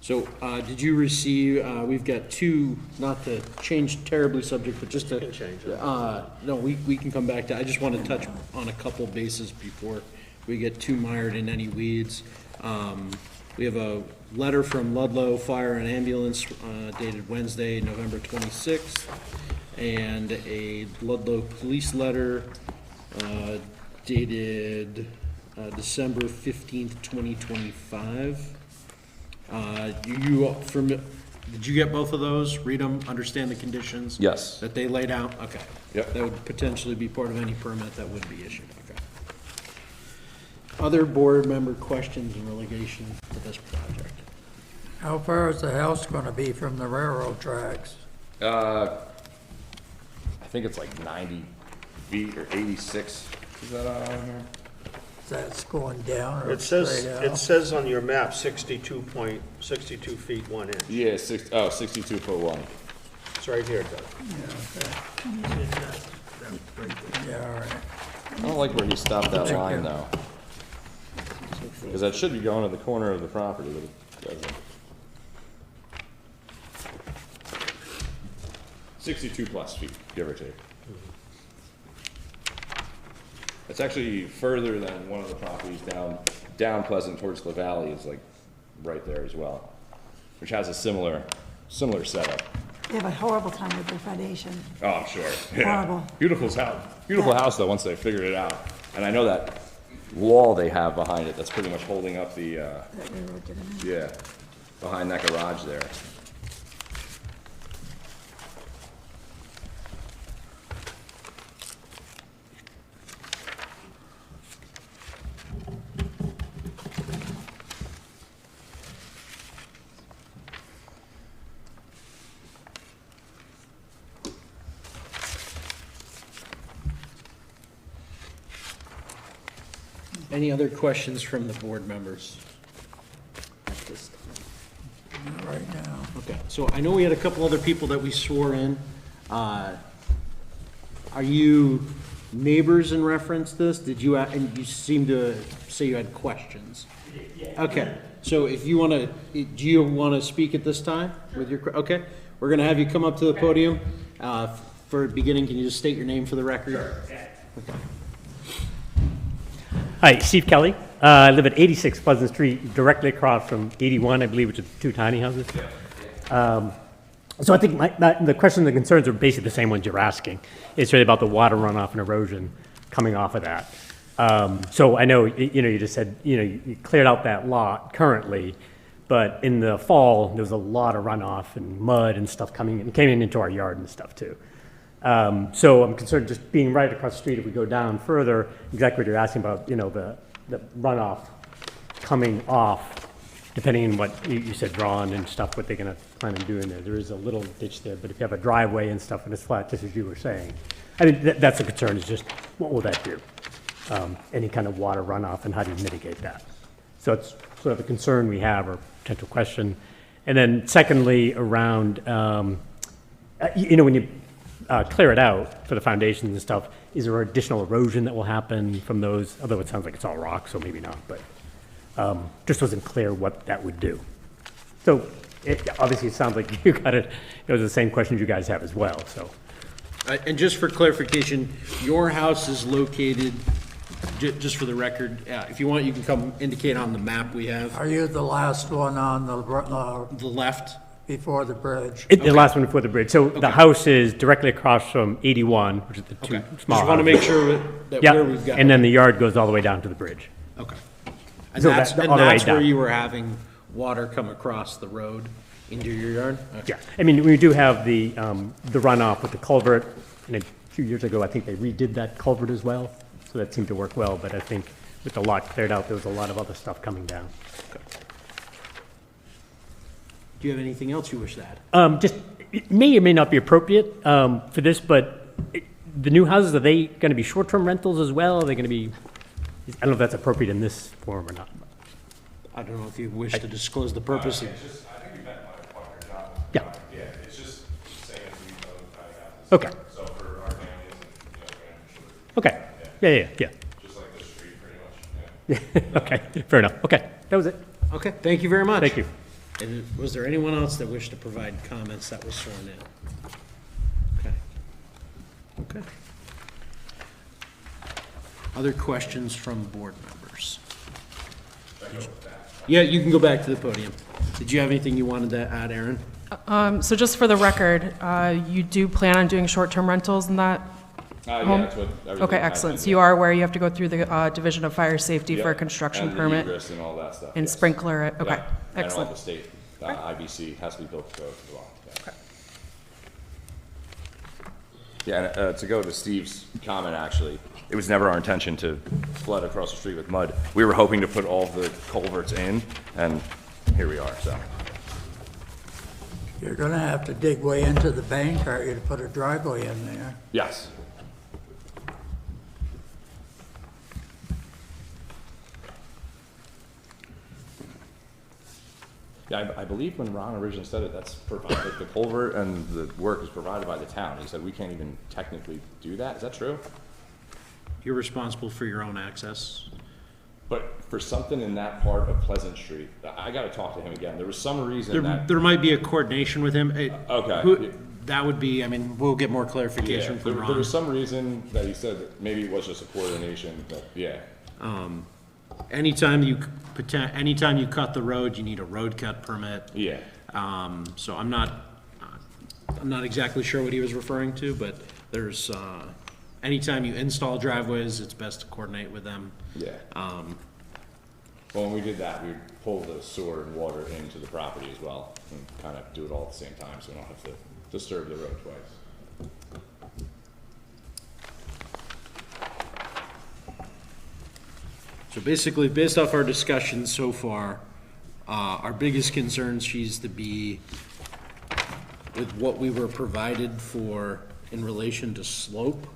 So, did you receive, we've got two, not to change terribly subject, but just to. You can change it. No, we can come back to, I just want to touch on a couple bases before we get too mired in any weeds. We have a letter from Ludlow Fire and Ambulance dated Wednesday, November 26th, and a Ludlow Police letter dated December 15th, 2025. Did you get both of those? Read them, understand the conditions? Yes. That they laid out? Okay. Yep. That would potentially be part of any permit that would be issued, okay. Other board member questions in relation to this project? How far is the house gonna be from the railroad tracks? I think it's like 90 feet or 86, is that on here? Is that going down or It says, straight out? it says on your map, 62 feet 1 inch. Yeah, 62 foot 1. It's right here, Doug. Yeah, all right. I don't like where he stopped that line though. Because that should be going to the corner of the property, but it doesn't. 62 plus feet, give or take. It's actually further than one of the properties down Pleasant towards the valley is like right there as well, which has a similar setup. They have a horrible time with their foundation. Oh, I'm sure. Yeah. Horrible. Beautiful house though, once they figured it out. And I know that wall they have behind it, that's pretty much holding up the, That railroad getting in. yeah, behind that garage there. Any other questions from the board members? At this time? Not right now. Okay, so I know we had a couple other people that we swore in. Are you neighbors in reference to this? Did you, and you seem to say you had questions? Okay, so if you want to, do you want to speak at this time with your, okay? We're going to have you come up to the podium. For beginning, can you just state your name for the record? Sure. Okay. Hi, Steve Kelly. I live at 86 Pleasant Street, directly across from 81, I believe, which is two tiny houses. So I think the questions and concerns are basically the same ones you're asking. It's really about the water runoff and erosion coming off of that. So I know, you just said, you cleared out that lot currently, but in the fall, there was a lot of runoff and mud and stuff came into our yard and stuff too. So I'm concerned just being right across the street, if we go down further, exactly what you're asking about, the runoff coming off, depending on what you said, Ron, and stuff, what they're gonna plan on doing there. There is a little ditch there, but if you have a driveway and stuff and it's flat, just as you were saying, I mean, that's the concern, is just, what will that do? Any kind of water runoff, and how do you mitigate that? So it's sort of a concern we have, or potential question. And then secondly, around, when you clear it out for the foundations and stuff, is there additional erosion that will happen from those? Although it sounds like it's all rock, so maybe not, but just wasn't clear what that would do. So obviously it sounds like you got it. It was the same questions you guys have as well, so. And just for clarification, your house is located, just for the record, if you want, you can come indicate on the map we have. Are you the last one on the left? Before the bridge? The last one before the bridge. So the house is directly across from 81, which is the two small Just want to make sure that where we've got. And then the yard goes all the way down to the bridge. Okay. And So that's, that- and all the way that's where down. you were having water come across the road into your yard? Okay. Yeah, I mean, we do have the runoff with the culvert, and a few years ago, I think they redid that culvert as well, so that seemed to work well, but I think with the lot cleared out, there was a lot of other stuff coming down. Do you have anything else you wish to add? Just, it may or may not be appropriate for this, but the new houses, are they going to be short-term rentals as well? Are they going to be, I don't know if that's appropriate in this form or not. I don't know if you wish to disclose the purpose. I think we met my partner, John. Yeah. Yeah, it's just saying as we know tiny houses. Okay. So for our families and, grandchildren. Okay, yeah. Just like the street, pretty much, yeah. Okay, fair enough. Okay, that was it. Okay, thank you very much. Thank you. And was there anyone else that wished to provide comments that was sworn in? Okay. Other questions from board members? Yeah, you can go back to the podium. Did you have anything you wanted to add, Aaron? So just for the record, you do plan on doing short-term rentals in that Yeah, home? that's what everything Okay, I excellent. did, So you are aware you have to go through the Division of Fire Safety for a Yep. construction And the permit? egress and all that stuff, And yes. sprinkler it, okay, Yeah. And excellent. all the state, IBC has to be built to code as well. Yeah, and to go to Steve's comment, actually, it was never our intention to flood across the street with mud. We were hoping to put all the culverts in, and here we are, so. You're gonna have to dig way into the bank, aren't you, to put a driveway in there? Yes. Yeah, I believe when Ron originally said it, that's provided, the culvert and the work is provided by the town. He said we can't even technically do that. Is that true? You're responsible for your own access. But for something in that part of Pleasant Street, I gotta talk to him again. There was some reason that. There might be a coordination with him. Okay. That would be, I mean, we'll get more clarification Yeah, from there Ron. was some reason that he said that maybe it was just a coordination, but yeah. Anytime you cut the road, you need a road cut permit. Yeah. So I'm not, I'm not exactly sure what he was referring to, but there's, anytime you install driveways, it's best to coordinate with them. Yeah. Well, when we did that, we would pull the sewer and water into the property as well, and kind of do it all at the same time, so we don't have to disturb the road twice. So basically, based off our discussion so far, our biggest concern seems to be with what we were provided for in relation to slope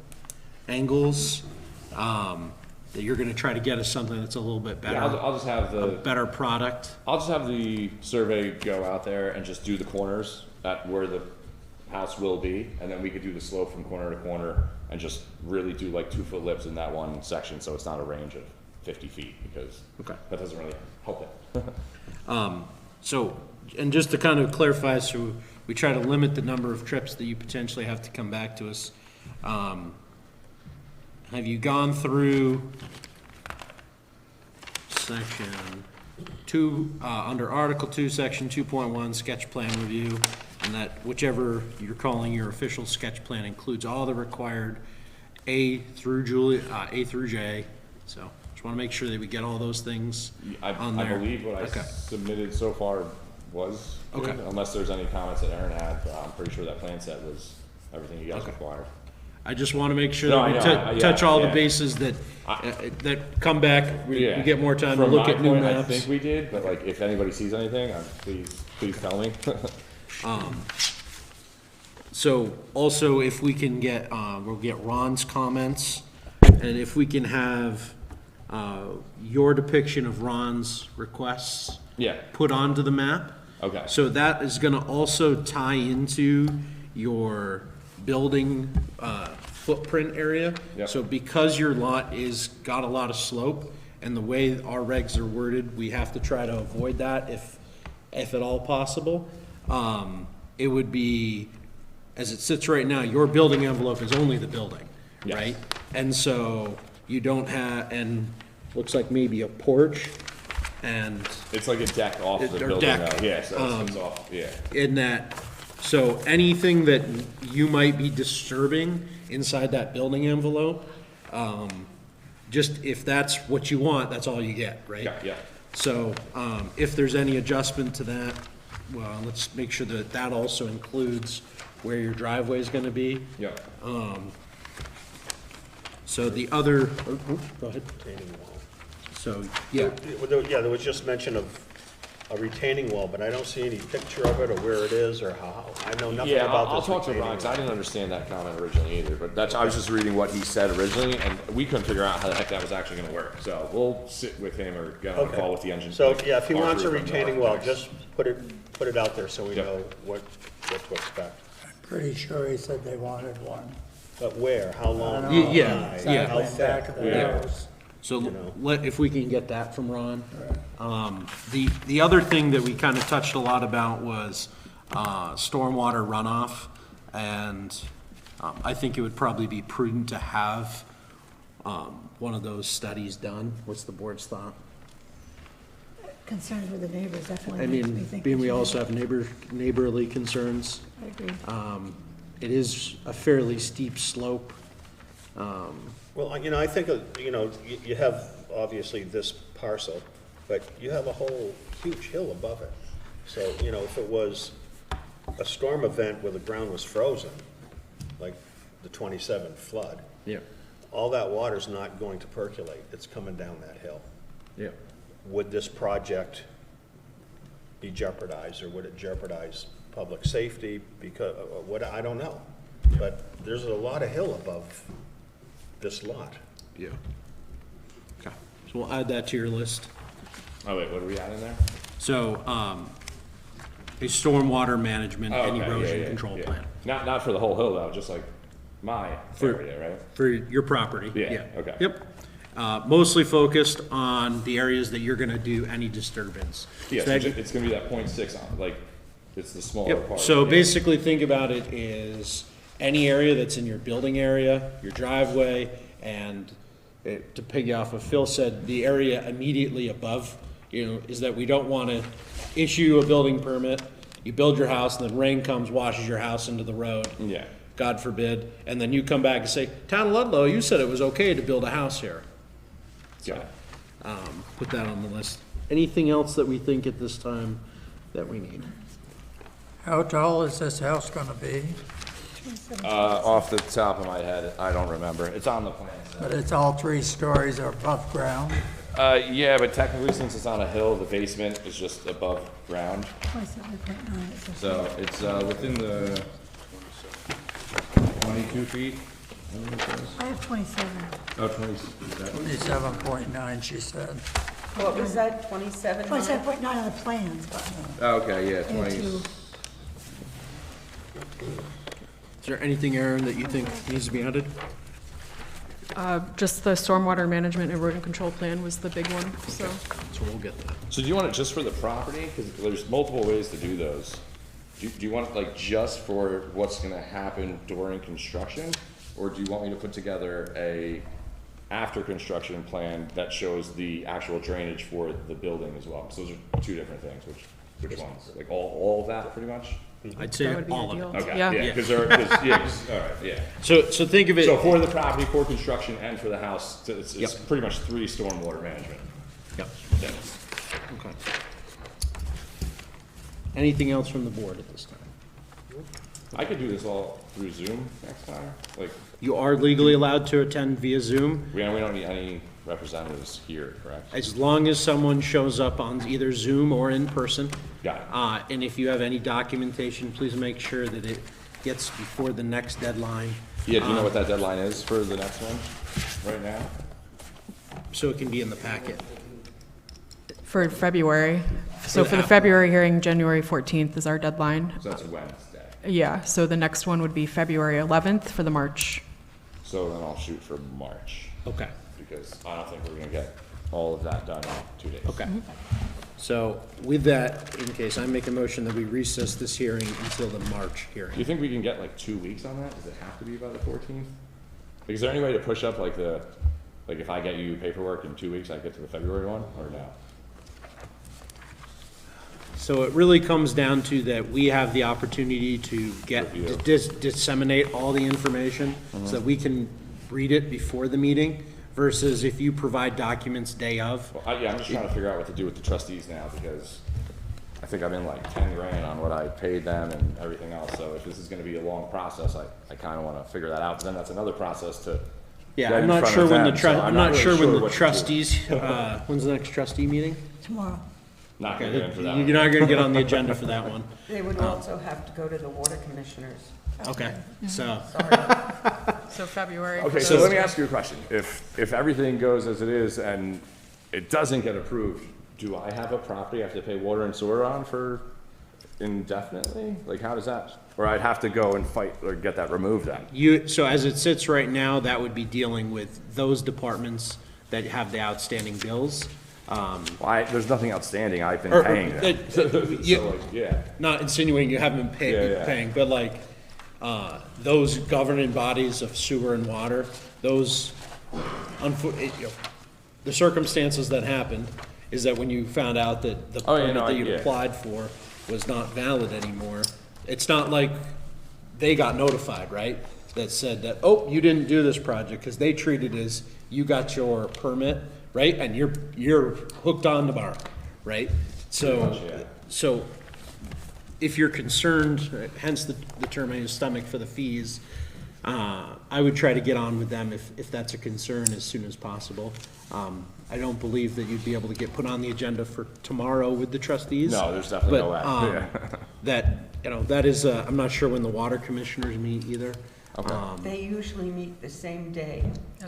angles, that you're gonna try to get us something that's a little bit better. Yeah, I'll just have a better product. I'll just have the survey go out there and just do the corners at where the house will be, and then we could do the slope from corner to corner and just really do like 2-foot lips in that one section, so it's not a range of 50 feet, because that doesn't really help it. So, and just to kind of clarify, so we try to limit the number of trips that you potentially have to come back to us. Have you gone through section 2, under Article 2, Section 2.1, sketch plan review, and that whichever you're calling your official sketch plan includes all the required A through J, so just want to make sure that we get all those things on there. I believe what I submitted so far was good, unless there's any comments that Aaron had. I'm pretty sure that plan set was everything you guys required. I just want to make sure that we touch all the bases that that come back. We get more time to look at new maps. I think we did, but like if anybody sees anything, please tell me. So also, if we can get, we'll get Ron's comments, and if we can have your depiction of Ron's requests put onto the map. Okay. So that is going to also tie into your building footprint area. Yep. So because your lot is got a lot of slope, and the way our regs are worded, we have to try to avoid that if at all possible. It would be, as it sits right now, your building envelope is only the building, right? And so you don't have, and looks like maybe a porch, and it's like a deck off the building. Deck. Yeah, so it's off. Yeah. In that, so anything that you might be disturbing inside that building envelope, just if that's what you want, that's all you get, right? Yeah. So if there's any adjustment to that, well, let's make sure that that also includes where your driveway is going to be. Yeah. So the other, go ahead. Retaining wall. So, yeah. There was just mention of a retaining wall, but I don't see any picture of it or where it is or how. I know nothing about this. I'll talk to Ron, because I didn't understand that comment originally either, but I was just reading what he said originally, and we couldn't figure out how the heck that was actually gonna work. So we'll sit with him or get on a call with the engineer. So, yeah, if he wants a retaining wall, just put it out there so we know what to expect. Pretty sure he said they wanted one. But where, how long? Yeah. How Back of the house. So if we can get that from Ron. The other thing that we kind of touched a lot about was stormwater runoff, and I think it would probably be prudent to have one of those studies done. What's the board's thought? Concerns with the neighbors definitely I makes me mean, think. being we also have neighborly concerns. I agree. It is a fairly steep slope. Well, I think, you have obviously this parcel, but you have a whole huge hill above it. So, if it was a storm event where the ground was frozen, like the 27 flood, all that water's not going to percolate. It's coming down that hill. Yeah. Would this project be jeopardized, or would it jeopardize public safety? Because, I don't know. But there's a lot of hill above this lot. Yeah. Okay. So we'll add that to your list. Oh wait, what are we adding there? So, a stormwater management and erosion control plan. Not for the whole hill though, just like my area, right? For your property. Yeah, okay. Yep. Mostly focused on the areas that you're gonna do any disturbance. Yeah, So so it's gonna be that 0.6 on, like, it's the smaller part. So basically, think about it as any area that's in your building area, your driveway, and to piggy off what Phil said, the area immediately above, is that we don't want to issue a building permit you build your house, and then rain comes, washes your house into the road. Yeah. God forbid, and then you come back and say, Town of Ludlow, you said it was okay to build a house here. Got it. Put that on the list. Anything else that we think at this time that we need? How tall is this house gonna be? Off the top of my head, I don't remember. It's on the plan. But it's all 3 stories above ground? Yeah, but technically, since it's on a hill, the basement is just above ground. 27.9, it says. So it's within the 22 feet. I have 27. Oh, 20. Is that? 27.9, she said. What was that, 27? 27.9 on the plans, but Oh, okay, yeah, I had 20. to, Is there anything, Aaron, that you think needs to be added? Just the stormwater management and erosion control plan was the big one, so. So we'll get that. So do you want it just for the property? Because there's multiple ways to do those. Do you want it like just for what's gonna happen during construction? Or do you want me to put together a after construction plan that shows the actual drainage for the building as well? So those are 2 different things. Which ones? Like all of that pretty much? I'd say That would be all of ideal. it. Okay, Yeah. yeah, because all right, yeah. So think of it. So for the property, for construction, and for the house, it's Yep. pretty much 3 stormwater management Yep. things. Okay. Anything else from the board at this time? I could do this all through Zoom next time. Like, You are legally allowed to attend via Zoom, we don't need any representatives here, correct? as long as someone shows up on either Zoom or in person. Got it. And if you have any documentation, please make sure that it gets before the next deadline, Yeah, do you know what that deadline is for the next one right now? so it can be in the packet. For February. So For for the the February hearing, January 14th is our deadline. So that's Wednesday. Yeah, so the next one would be February 11th for the March. So then I'll shoot for March, Okay, because I don't think we're gonna get all of that done in 2 days. okay. So with that, in case, I make a motion that we recess this hearing until the March Do you hearing. think we can get like 2 weeks on that? Does it have to be by the 14th? Like, is there any way to push up like if I get you paperwork in 2 weeks, I get to the February one, or no? So it really comes down to that we have the opportunity to get, Review. disseminate all the information so that we can read it before the meeting versus if you provide documents day of. Well, I'm just trying to figure out what to do with the trustees now, because I think I'm in like 10 grand on what I paid them and everything else, so if this is gonna be a long process, I kinda wanna figure that out, but then that's another process to Yeah, get I'm in not front sure of when the them, so I'm not really sure when the what to do. trustees, when's the next trustee meeting? tomorrow. Not gonna get in for that You're one. not gonna get on the agenda for that one. They would also have to go to the water commissioners. Okay, so, So February. Okay, so let me ask you a question. If everything goes as it is and it doesn't get approved, do I have a property I have to pay water and sewer on for indefinitely? Like, how does that, or I'd have to go and fight or get that removed then? so as it sits right now, that would be dealing with those departments that have the outstanding bills. There's nothing outstanding. I've been Or- paying them. you- So, like, yeah. Not insinuating you haven't been Yeah. paying, but like, those governing bodies of sewer and water, those, the circumstances that happened is that when you found out that the Oh, yeah, permit no, that you yeah. applied for was not valid anymore, it's not like they got notified, right? That said that, oh, you didn't do this project, because they treat it as you got your permit, right? And you're hooked on tomorrow, right? So, much, yeah. so if you're concerned, hence the term I use, stomach for the fees, I would try to get on with them if that's a concern as soon as possible. I don't believe that you'd be able to get put on the agenda for tomorrow with the trustees. No, there's definitely no way. But, that is, I'm not sure when the water commissioners meet either. They usually meet the same day.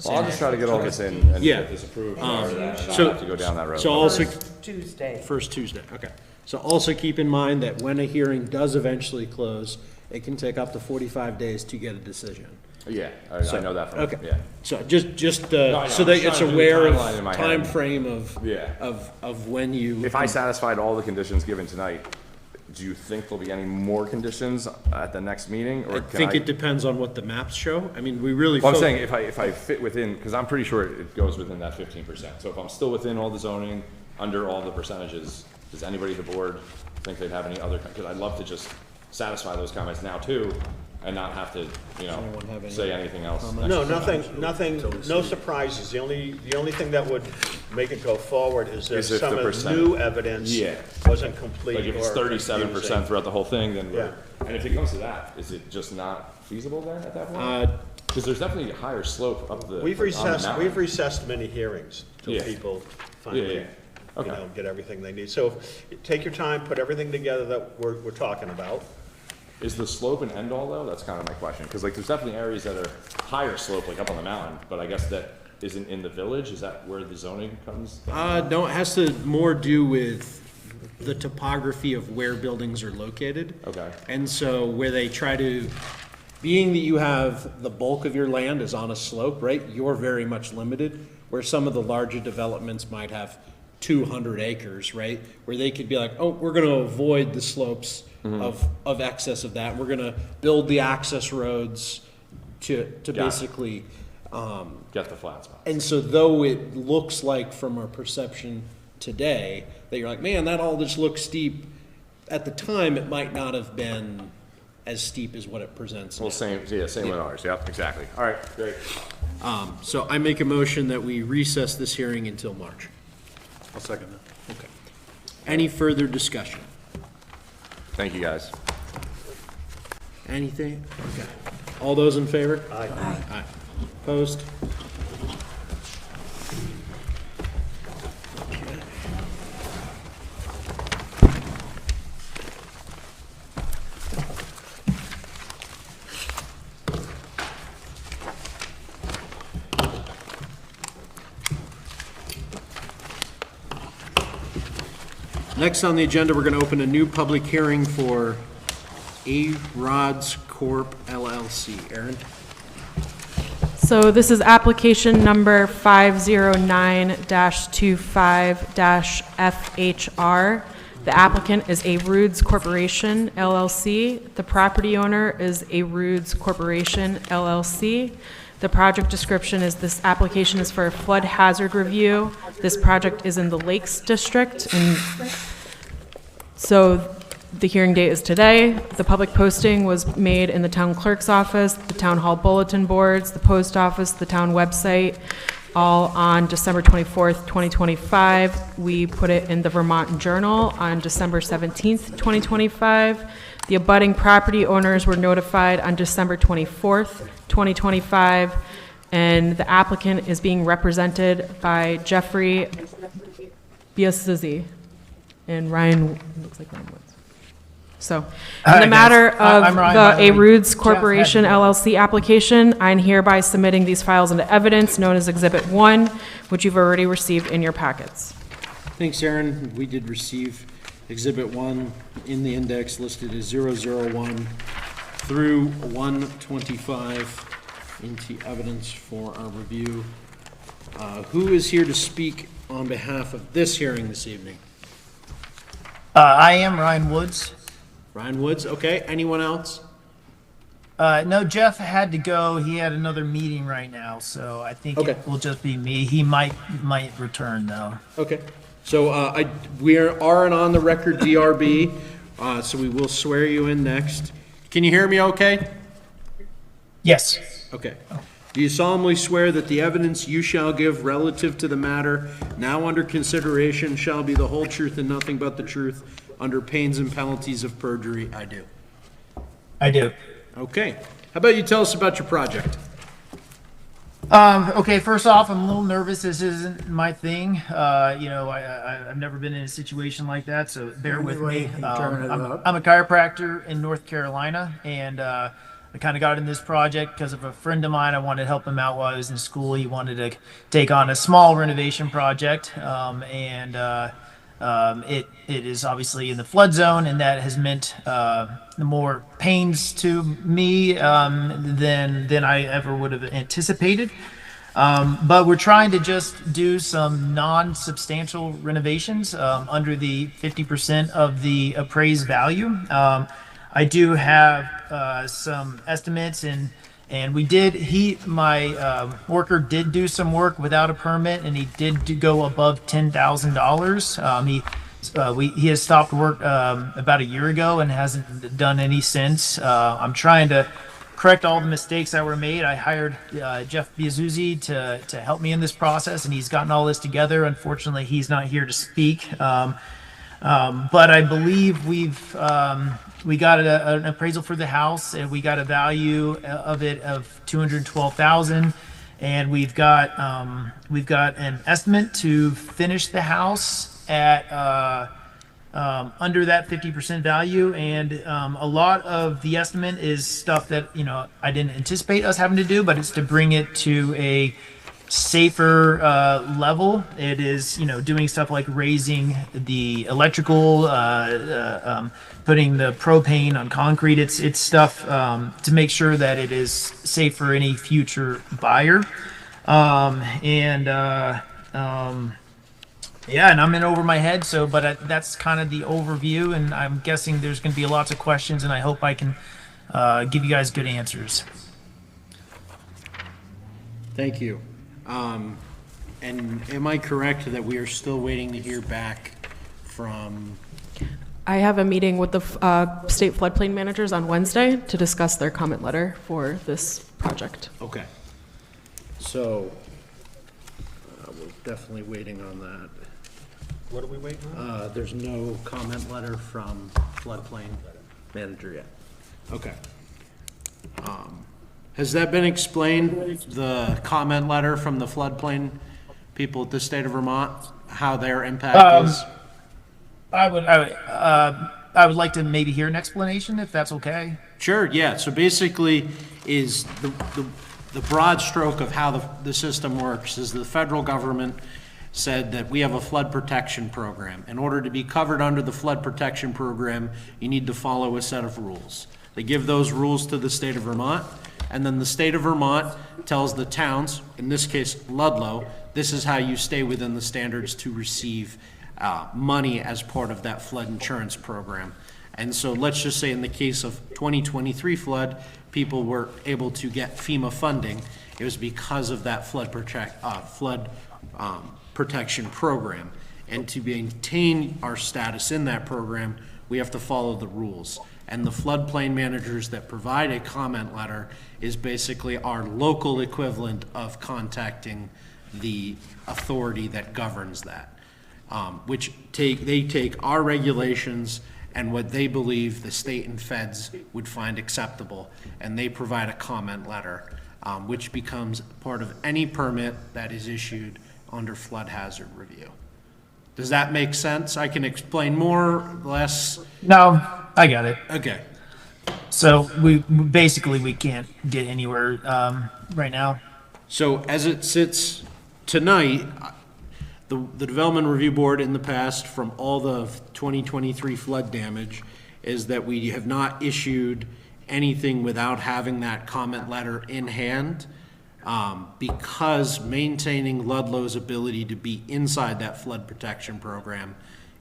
Well, I'll just try to get all this in and Yeah. get this approved. and all that, and so- not have to go down that road. So also, First Tuesday. first Tuesday, okay. So also keep in mind that when a hearing does eventually close, it can take up to 45 days to get a decision. Yeah, I know that from, Okay. yeah. So just, I know, so I'm that just it's trying to do the aware timeline in my of head. timeframe of, Yeah. of when you. If I satisfied all the conditions given tonight, do you think there'll be any more conditions at the next meeting, or I can think it depends on what the maps show. I mean, we really. Well, I'm saying if I fit within, because I'm pretty sure it goes within that 15%. So if I'm still within all the zoning, under all the percentages, does anybody at the board think they'd have any other, because I'd love to just satisfy those comments now too, and not have to, you know, anyone have any say anything else. No, nothing, no surprises. The only thing that would make it go forward is if Is if some the of the percent- new evidence Yeah. wasn't complete Like if it's or 37% confusing. throughout the whole thing, then we're, Yeah. and if it comes to that, is it just not feasible then at that point? Because there's definitely a higher slope up the. We've on the mountain. recessed many hearings till Yeah. people Yeah, finally, yeah. Okay. you know, get everything they need. So take your time, put everything together that we're talking about. Is the slope an end all though? That's kind of my question, because like there's definitely areas that are higher slope, like up on the mountain, but I guess that isn't in the village. Is that where the zoning comes? No, it has to more do with the topography of where buildings are located. Okay. And so where they try to, being that you have the bulk of your land is on a slope, right? You're very much limited, where some of the larger developments might have 200 acres, right? Where they could be like, oh, we're gonna avoid the slopes of excess of that. We're gonna build the access roads to it. basically, Get the flat spots. and so though it looks like from our perception today, that you're like, man, that all just looks steep, at the time, it might not have been as steep as what it presents now. Well, same with ours. Yep, exactly. All right, great. So I make a motion that we recess this hearing until March. I'll second that. Okay. Any further discussion? Thank you, guys. Anything? Okay. All those in favor? Aye. Aye. Opposed? Next on the agenda, we're going to open a new public hearing for A-Rods Corp. LLC. Aaron? So this is application number 509-25-FHR. The applicant is A Roods Corporation LLC. The property owner is A Roods Corporation LLC. The project description is this application is for a flood hazard review. This project is in the Lakes District, and so the hearing date is today. The public posting was made in the town clerk's office, the town hall bulletin boards, the post office, the town website, all on December 24th, 2025. We put it in the Vermont Journal on December 17th, 2025. The abutting property owners were notified on December 24th, 2025, and the applicant is being represented by Jeffrey Biasizzi and Ryan, looks like Ryan Woods. So, in the matter of the A Roods Corporation LLC application, I'm hereby submitting these files into evidence known as Exhibit 1, which you've already received in your packets. Thanks, Aaron. We did receive Exhibit 1 in the index listed as 001 through 125 into evidence for our review. Who is here to speak on behalf of this hearing this evening? I am Ryan Woods. Ryan Woods, okay. Anyone else? No, Jeff had to go. He had another meeting right now, so I think Okay. it will just be me. He might return though. Okay. So we are an on-the-record DRB, so we will swear you in next. Can you hear me okay? Yes. Okay. Do you solemnly swear that the evidence you shall give relative to the matter now under consideration shall be the whole truth and nothing but the truth under pains and penalties of perjury? I do. I do. Okay. How about you tell us about your project? Okay, first off, I'm a little nervous. This isn't my thing. I've never been in a situation like that, so bear with me. I'm a chiropractor in North Carolina, and I kind of got in this project because of a friend of mine. I wanted to help him out while I was in school. He wanted to take on a small renovation project, it is obviously in the flood zone, and that has meant more pains to me than I ever would have anticipated. But we're trying to just do some non-substantial renovations under the 50% of the appraised value. I do have some estimates, and we did, my worker did do some work without a permit, and he did go above $10,000. He he has stopped work about a year ago and hasn't done any since. I'm trying to correct all the mistakes that were made. I hired Jeff Biazuzzi to help me in this process, and he's gotten all this together. Unfortunately, he's not here to speak. But I believe we got an appraisal for the house, and we got a value of it of $212,000, and we've got an estimate to finish the house at under that 50% value, and a lot of the estimate is stuff that I didn't anticipate us having to do, but it's to bring it to a safer level. It is doing stuff like raising the electrical, putting the propane on concrete. It's stuff to make sure that it is safe for any future buyer. Yeah, and I'm in over my head, but that's kind of the overview, and I'm guessing there's going to be lots of questions, and I hope I can give you guys good answers. Thank you. And am I correct that we are still waiting to hear back from? I have a meeting with the state floodplain managers on Wednesday to discuss their comment letter for this project. Okay. So we're definitely waiting on that. What are we waiting on? There's no comment letter from floodplain manager yet. Okay. Has that been explained, the comment letter from the floodplain people at the state of Vermont, how their impact is? I would like to maybe hear an explanation, if that's okay. Sure, yeah. So basically is the broad stroke of how the system works is the federal government said that we have a flood protection program. In order to be covered under the flood protection program, you need to follow a set of rules. They give those rules to the state of Vermont, and then the state of Vermont tells the towns, in this case Ludlow, this is how you stay within the standards to receive money as part of that flood insurance program. And so let's just say in the case of 2023 flood, people were able to get FEMA funding. It was because of that flood protection program. And to maintain our status in that program, we have to follow the rules. And the floodplain managers that provide a comment letter is basically our local equivalent of contacting the authority that governs that, which they take our regulations and what they believe the state and feds would find acceptable, and they provide a comment letter, which becomes part of any permit that is issued under flood hazard review. Does that make sense? I can explain more, less? No, I got it. Okay. So we can't get anywhere right now. So as it sits tonight, the Development Review Board in the past, from all the 2023 flood damage, is that we have not issued anything without having that comment letter in hand, because maintaining Ludlow's ability to be inside that flood protection program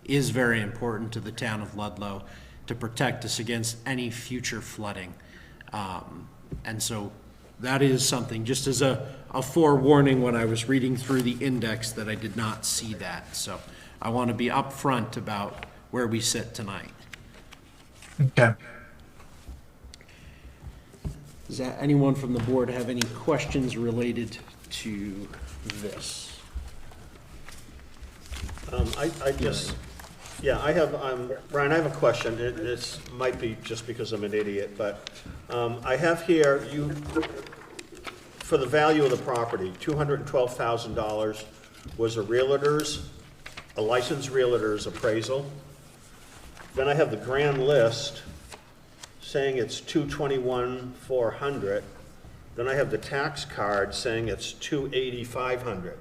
is very important to the town of Ludlow to protect us against any future flooding. And so that is something, just as a forewarning when I was reading through the index, that I did not see that. So I want to be upfront about where we sit tonight. Okay. Does anyone from the board have any questions related to this? I just, yeah, I have, Brian, I have a question. This might be just because I'm an idiot, but I have here, for the value of the property, $212,000 was a licensed realtor's appraisal. Then I have the grand list saying it's $221,400. Then I have the tax card saying it's $280,500.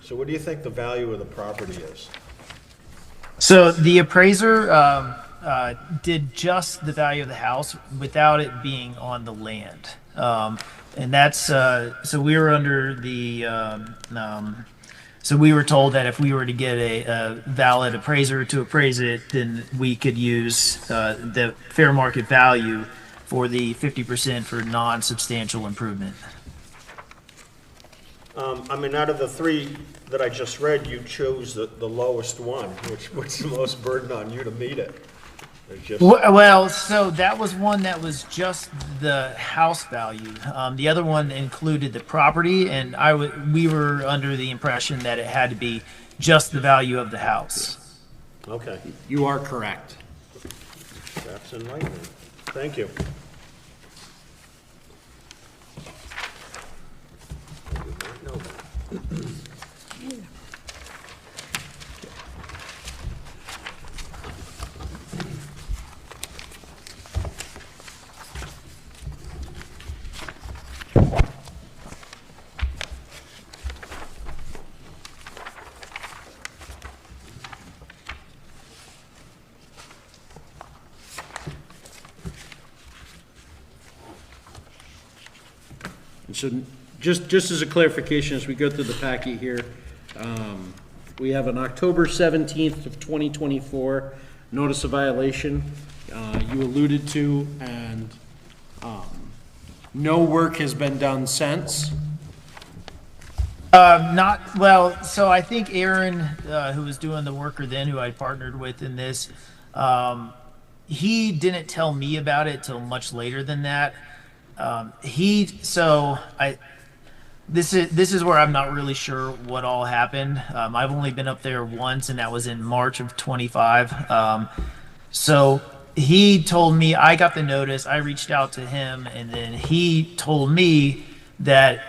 So what do you think the value of the property is? So the appraiser did just the value of the house without it being on the land. And that's, so we were under the, so we were told that if we were to get a valid appraiser to appraise it, then we could use the fair market value for the 50% for non-substantial improvement. I mean, out of the three that I just read, you chose the lowest one, which puts the most burden on you to meet it. It's just- Well, so that was one that was just the house value. The other one included the property, and we were under the impression that it had to be just the value of the house. Okay, You are correct. that's enlightening. Thank you. I did not know that. And so, just as a clarification, as we go through the packet here, we have an October 17th of 2024 notice of violation you alluded to, and no work has been done since. Not well. So I think Aaron, who was doing the worker then, who I partnered with in this, he didn't tell me about it till much later than that. This is where I'm not really sure what all happened. I've only been up there once, and that was in March of 25. So he told me, I got the notice, I reached out to him, and then he told me that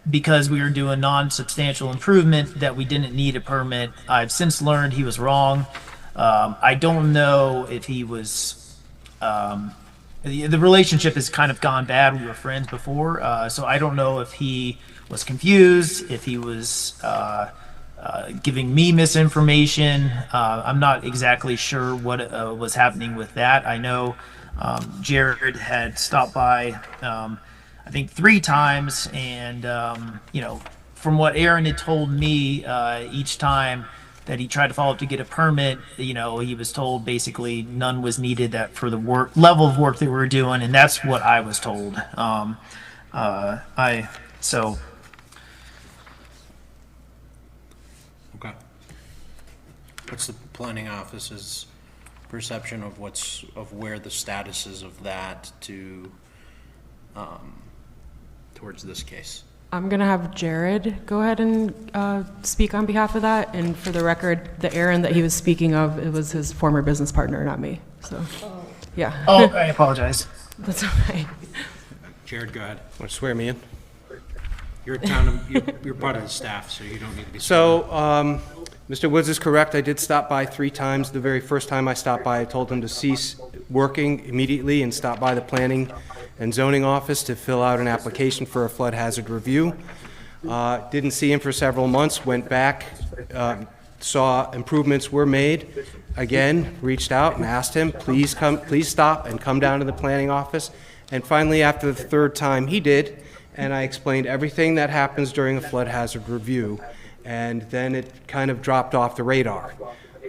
because we were doing non-substantial improvement, that we didn't need a permit. I've since learned he was wrong. I don't know if he was, the relationship has kind of gone bad. We were friends before, so I don't know if he was confused, if he was giving me misinformation. I'm not exactly sure what was happening with that. I know Jared had stopped by, I think 3 times, and from what Aaron had told me, each time that he tried to follow up to get a permit, he was told basically none was needed that for the level of work that we were doing, and that's what I was told. Okay. What's the planning office's perception of where the status is of that towards this case? I'm going to have Jared go ahead and speak on behalf of that. And for the record, the Aaron that he was speaking of, it was his former business partner, not me. So, yeah. Oh, I apologize. That's okay. Jared, go ahead. Want to swear me in? You're you're part of the staff, so you don't need to be. So, Mr. Woods is correct. I did stop by 3 times. The very first time I stopped by, I told him to cease working immediately and stop by the planning and zoning office to fill out an application for a flood hazard review. Didn't see him for several months, went back, saw improvements were made. Again, reached out and asked him, please stop and come down to the planning office. And finally, after the 3rd time, he did, and I explained everything that happens during a flood hazard review. And then it kind of dropped off the radar.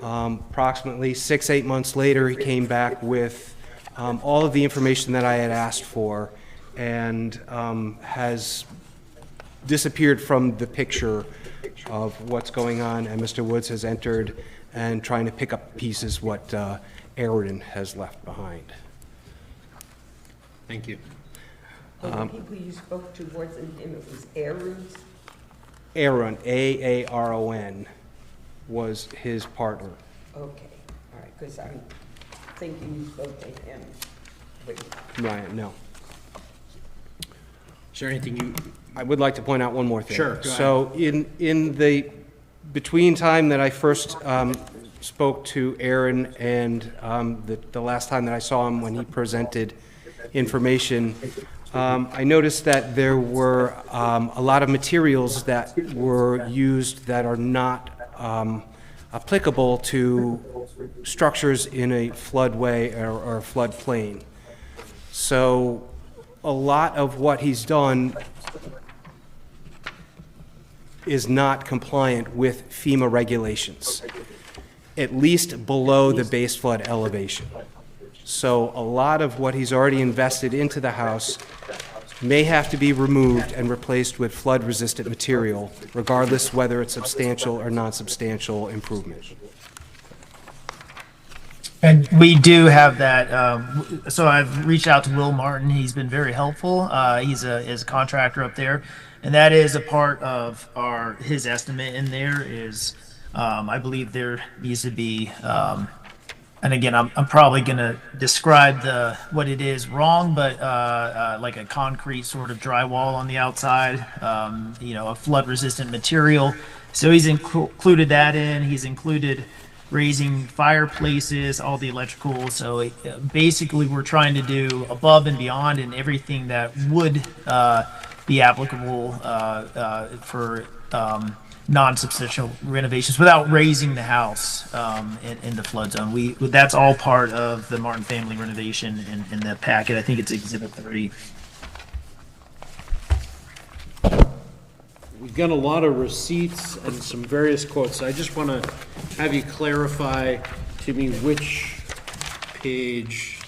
Approximately 6-8 months later, he came back with all of the information that I had asked for, and has disappeared from the picture of what's going on, and Mr. Woods has entered and trying to pick up pieces what Aaron has left behind. Thank you. The people you spoke to wasn't him, it was Aaron's? Aaron, A-A-R-O-N, was his partner. Okay, all right, because I'm thinking you spoke to him. Ryan, no. Is there anything I would like to point out one more thing. Sure, go ahead. So in the between time that I first spoke to Aaron and the last time that I saw him when he presented information, I noticed that there were a lot of materials that were used that are not applicable to structures in a floodway or a floodplain. So a lot of what he's done is not compliant with FEMA regulations, at least below the base flood elevation. So a lot of what he's already invested into the house may have to be removed and replaced with flood-resistant material, regardless whether it's substantial or non-substantial improvement. And we do have that, so I've reached out to Will Martin. He's been very helpful. He's a contractor up there. And that is a part of his estimate in there is, I believe there needs to be, and again, I'm probably going to describe what it is wrong, but like a concrete sort of drywall on the outside, a flood-resistant material. So he's included that in. He's included raising fireplaces, all the electrical. So basically, we're trying to do above and beyond and everything that would be applicable for non-substantial renovations without raising the house in the flood zone. That's all part of the Martin family renovation in the packet. I think it's Exhibit 3. We've got a lot of receipts and some various quotes. I just want to have you clarify to me which page.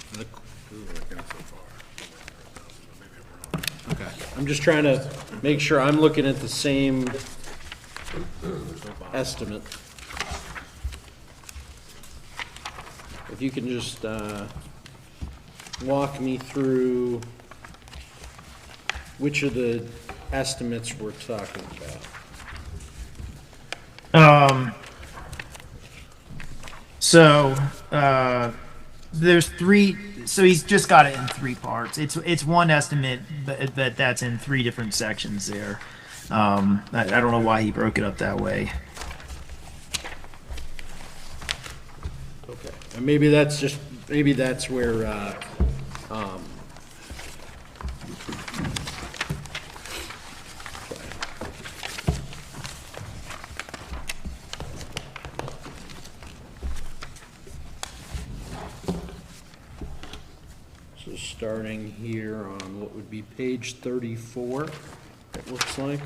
Okay, I'm just trying to make sure I'm looking at the same estimate. If you can just walk me through which of the estimates we're talking about. There's 3, so he's just got it in 3 parts. It's one estimate, but that's in 3 different sections there. I don't know why he broke it up that way. Okay, and maybe that's where, so starting here on what would be page 34, it looks like.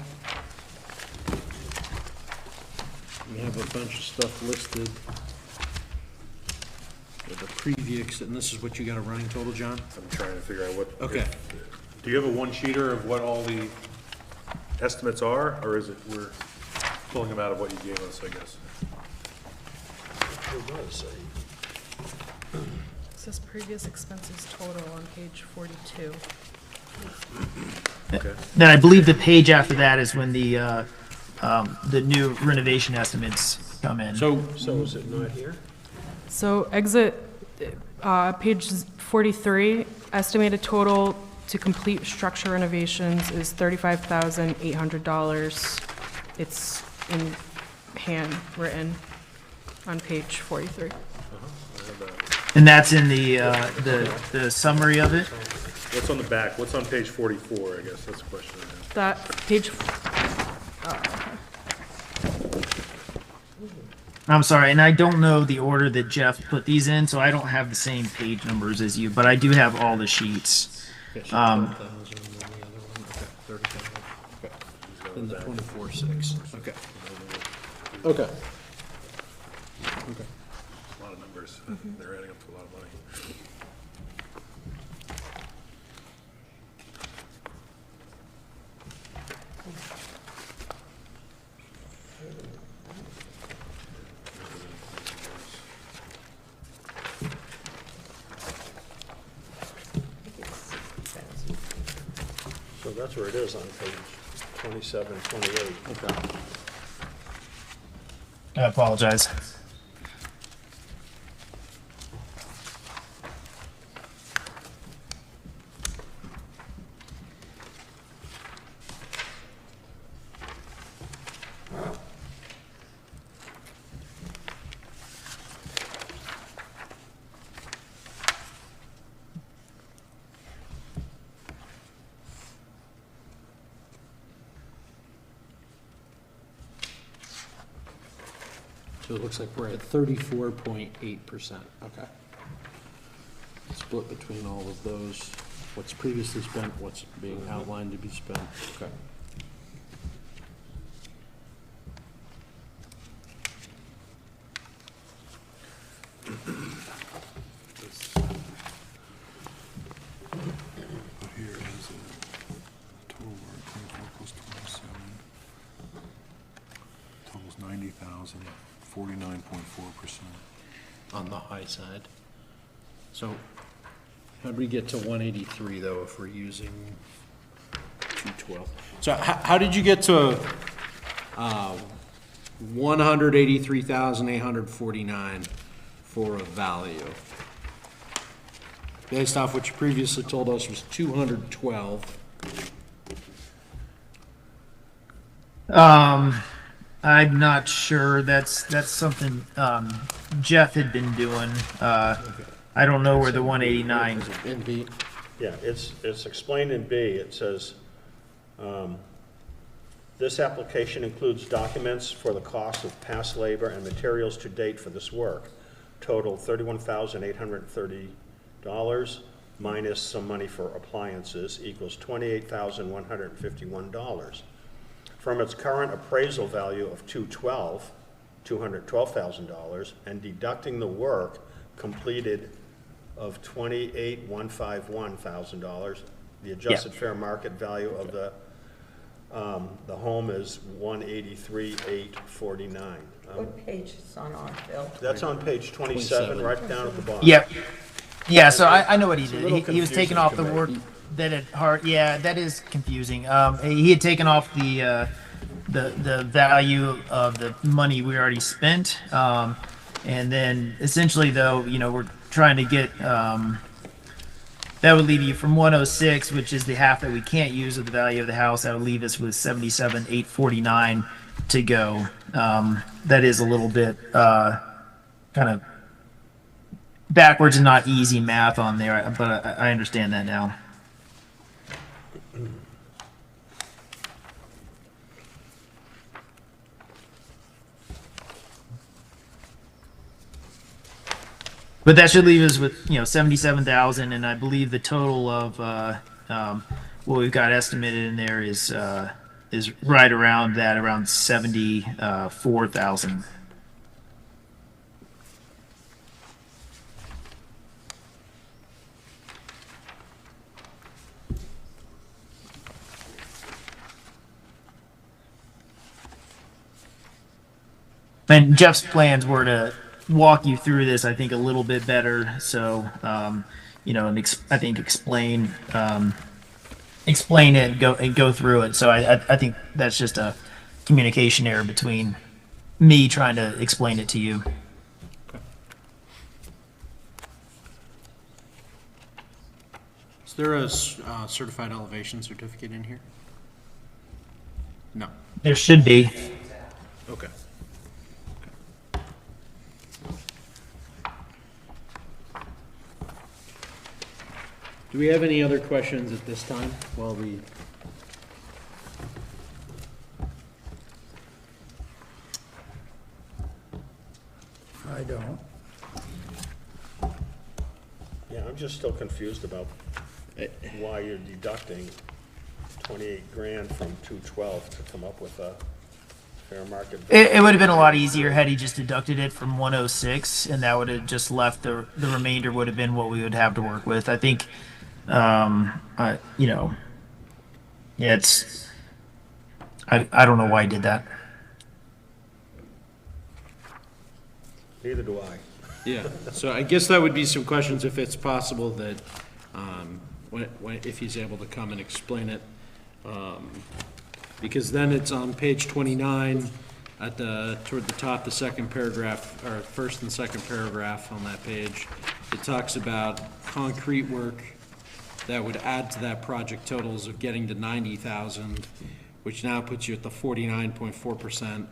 We have a bunch of stuff listed with the previous, and this is what you got a running total, John? I'm trying to figure out what. Okay. Do you have a one-sheeter of what all the estimates are, or is it we're pulling them out of what you gave us, I guess? It says previous expenses total on page 42. Okay. Then I believe the page after that is when the new renovation estimates come in. So is it not here? So page 43, estimated total to complete structure renovations is $35,800. It's in handwritten on page 43. And that's in the summary of it? What's on the back? What's on page 44, I guess that's the question I have. That page, I'm sorry, and I don't know the order that Jeff put these in, so I don't have the same page numbers as you, but I do have all the sheets. And the 24.6, okay. Okay. Okay. A lot of numbers. They're adding up to a lot of money. So that's where it is on page 27, 28. Okay. I apologize. So it looks like we're at 34.8%, okay. Split between all of those, what's previously spent, what's being outlined to be spent, okay. 49.4%. on the high side. So how'd we get to 183 though if we're using 212? So how did you get to 183,849 for a value? Based off what you previously told us was 212. I'm not sure. That's something Jeff had been doing. I don't know where the 189. In B. Yeah, it's explained in B. It says, this application includes documents for the cost of past labor and materials to date for this work. Total $31,830 minus some money for appliances equals $28,151. From its current appraisal value of $212,000, and deducting the work completed of $28,151,000, the adjusted fair market value of the home is $183,849. What page is on our bill? That's on page 27, right down at the bottom. Yep. Yeah, so I know what he It's a did. little He was taking confusing off to the me. work that had hard. Yeah, that is confusing. He had taken off the value of the money we already spent, and then essentially though, we're trying to get that would leave you from 106, which is the half that we can't use of the value of the house. That would leave us with 77,849 to go. That is a little bit kind of backwards and not easy math on there, but I understand that now. But that should leave us with 77,000, and I believe the total of what we've got estimated in there is right around that, around 74,000. And Jeff's plans were to walk you through this, I think, a little bit better. So, and I think explain it and go through it. So I think that's just a communication error between me trying to explain it to you. Is there a certified elevation certificate in here? No. There should be. Okay. Do we have any other questions at this time while we? I don't. Yeah, I'm just still confused about why you're deducting 28 grand from 212 to come up with a fair market value. It would have been a lot easier had he just deducted it from 106, and that would have just left the remainder would have been what we would have to work with. I think, it's, I don't know why he did that. Neither do I. Yeah, so I guess that would be some questions if it's possible that, if he's able to come and explain it. Because then it's on page 29 toward the top, the second paragraph, or first and second paragraph on that page. It talks about concrete work that would add to that project totals of getting to 90,000, which now puts you at the 49.4%.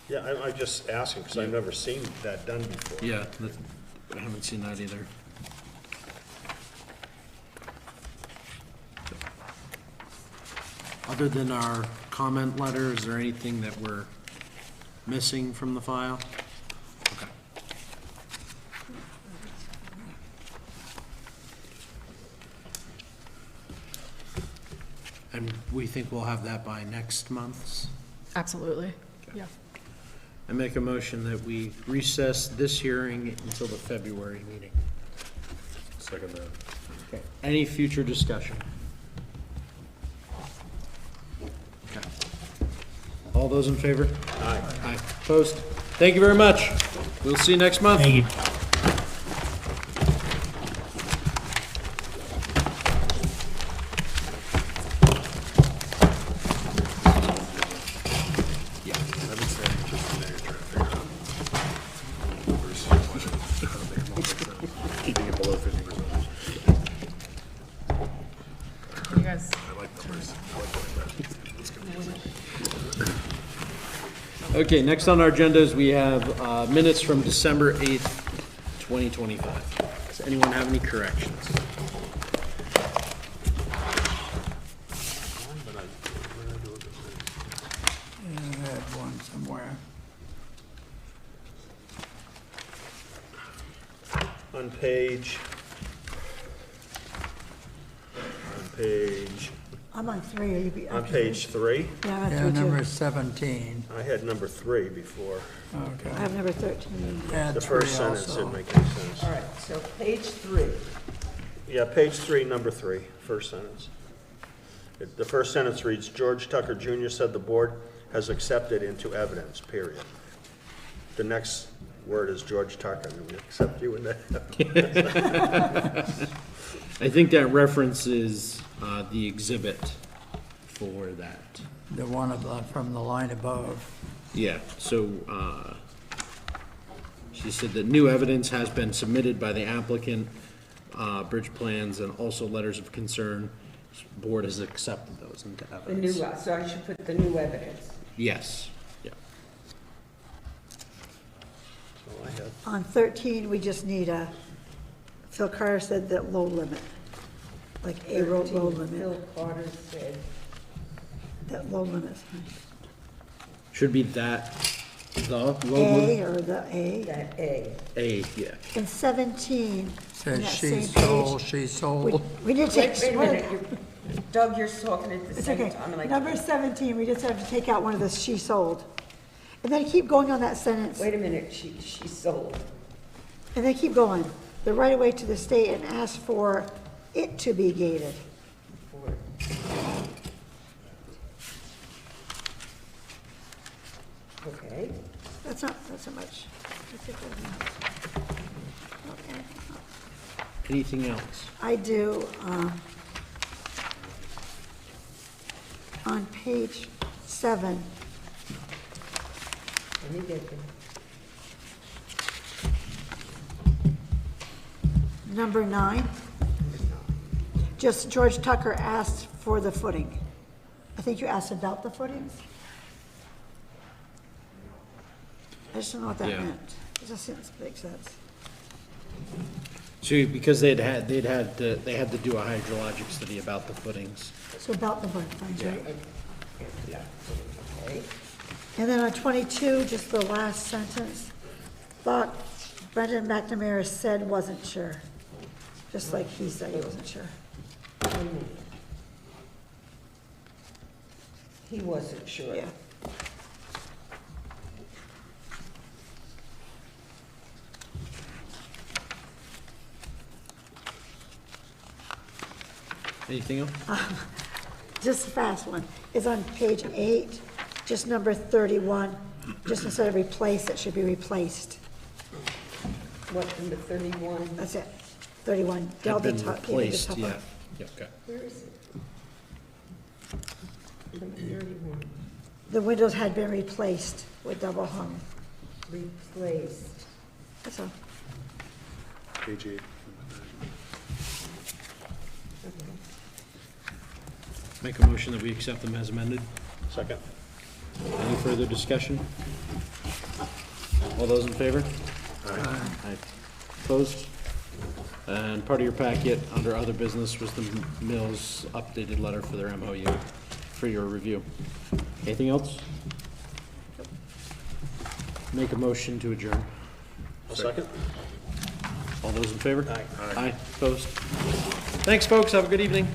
Yeah, I'm just asking because I've never seen that done before. Yeah, I haven't seen that either. Other than our comment letter, is there anything that we're missing from the file? Okay. And we think we'll have that by next month's? Absolutely. Yeah. I make a motion that we recess this hearing until the February meeting. Second that. Any future discussion? All those in favor? Aye. Aye. Opposed? Thank you very much. We'll see you next month. Thank you. Keeping it below 50%. You guys, I like numbers. I like doing that. Let's go. Okay, next on our agenda is we have minutes from December 8th, 2025. Does anyone have any corrections? Yeah, I had one somewhere. On page, I'm on 3, are you? on page 3, Yeah, I'm Yeah, on 3 number too. 17. I had number 3 before. Okay. I have number 13. Add The 3 first sentence also. didn't make any sense. All right, so page 3. Yeah, page 3, number 3, first sentence. The first sentence reads, George Tucker Jr. said the board has accepted into evidence, period. The next word is George Tucker, and we accept you in that. I think that references the exhibit for that. The one from the line above. Yeah, so she said that new evidence has been submitted by the applicant, bridge plans, and also letters of concern. Board has accepted those into The new, evidence. so I should put the new evidence. Yes, yeah. That's all I had. On 13, we just need Phil Carter said that low limit, like a road low 13, limit, Phil Carter said, that low limit. Should be that, the, low A limit? or the A. that A. A, yeah. In 17, on Says that she same sold, page, she we sold. we did Wait take. a minute, Doug, you're talking at the It's same okay. time. and I Number can't- 17, we just have to take out one of the she sold. And then keep going on that sentence. Wait a minute, she sold. And then keep going. The right of way to the state and ask for it to be gated. Okay. That's not much. Okay. Anything else? I do, on page 7, Let me get there. number 9, just George Tucker asked for the footing. I think you asked about the footings? I just don't know what that Yeah. meant. It just didn't make sense. So, because they had to do a hydrologic study about the footings. So about the footings, right? Yeah. Okay. And then on 22, just the last sentence, thought Brendan McNamara said wasn't sure. Just like he said he wasn't sure. Wait a minute. He wasn't sure. Yeah. Anything else? Just a fast one. It's on page 8, just number 31. Just instead of replace, it should be replaced. What, number 31? That's it. 31. Del Had been the top- replaced, top yeah. part. Yeah, okay. Where is it? Number 31, The windows had been replaced with double hung. replaced. That's all. Page 8. Make a motion that we accept them as amended. Second. Any further discussion? All those in favor? Aye. Opposed? And part of your packet, under other business, was the Mills updated letter for their MOU for your review. Anything else? Make a motion to adjourn. A second? All those in favor? Aye. Aye. Opposed? Thanks, folks. Have a good evening.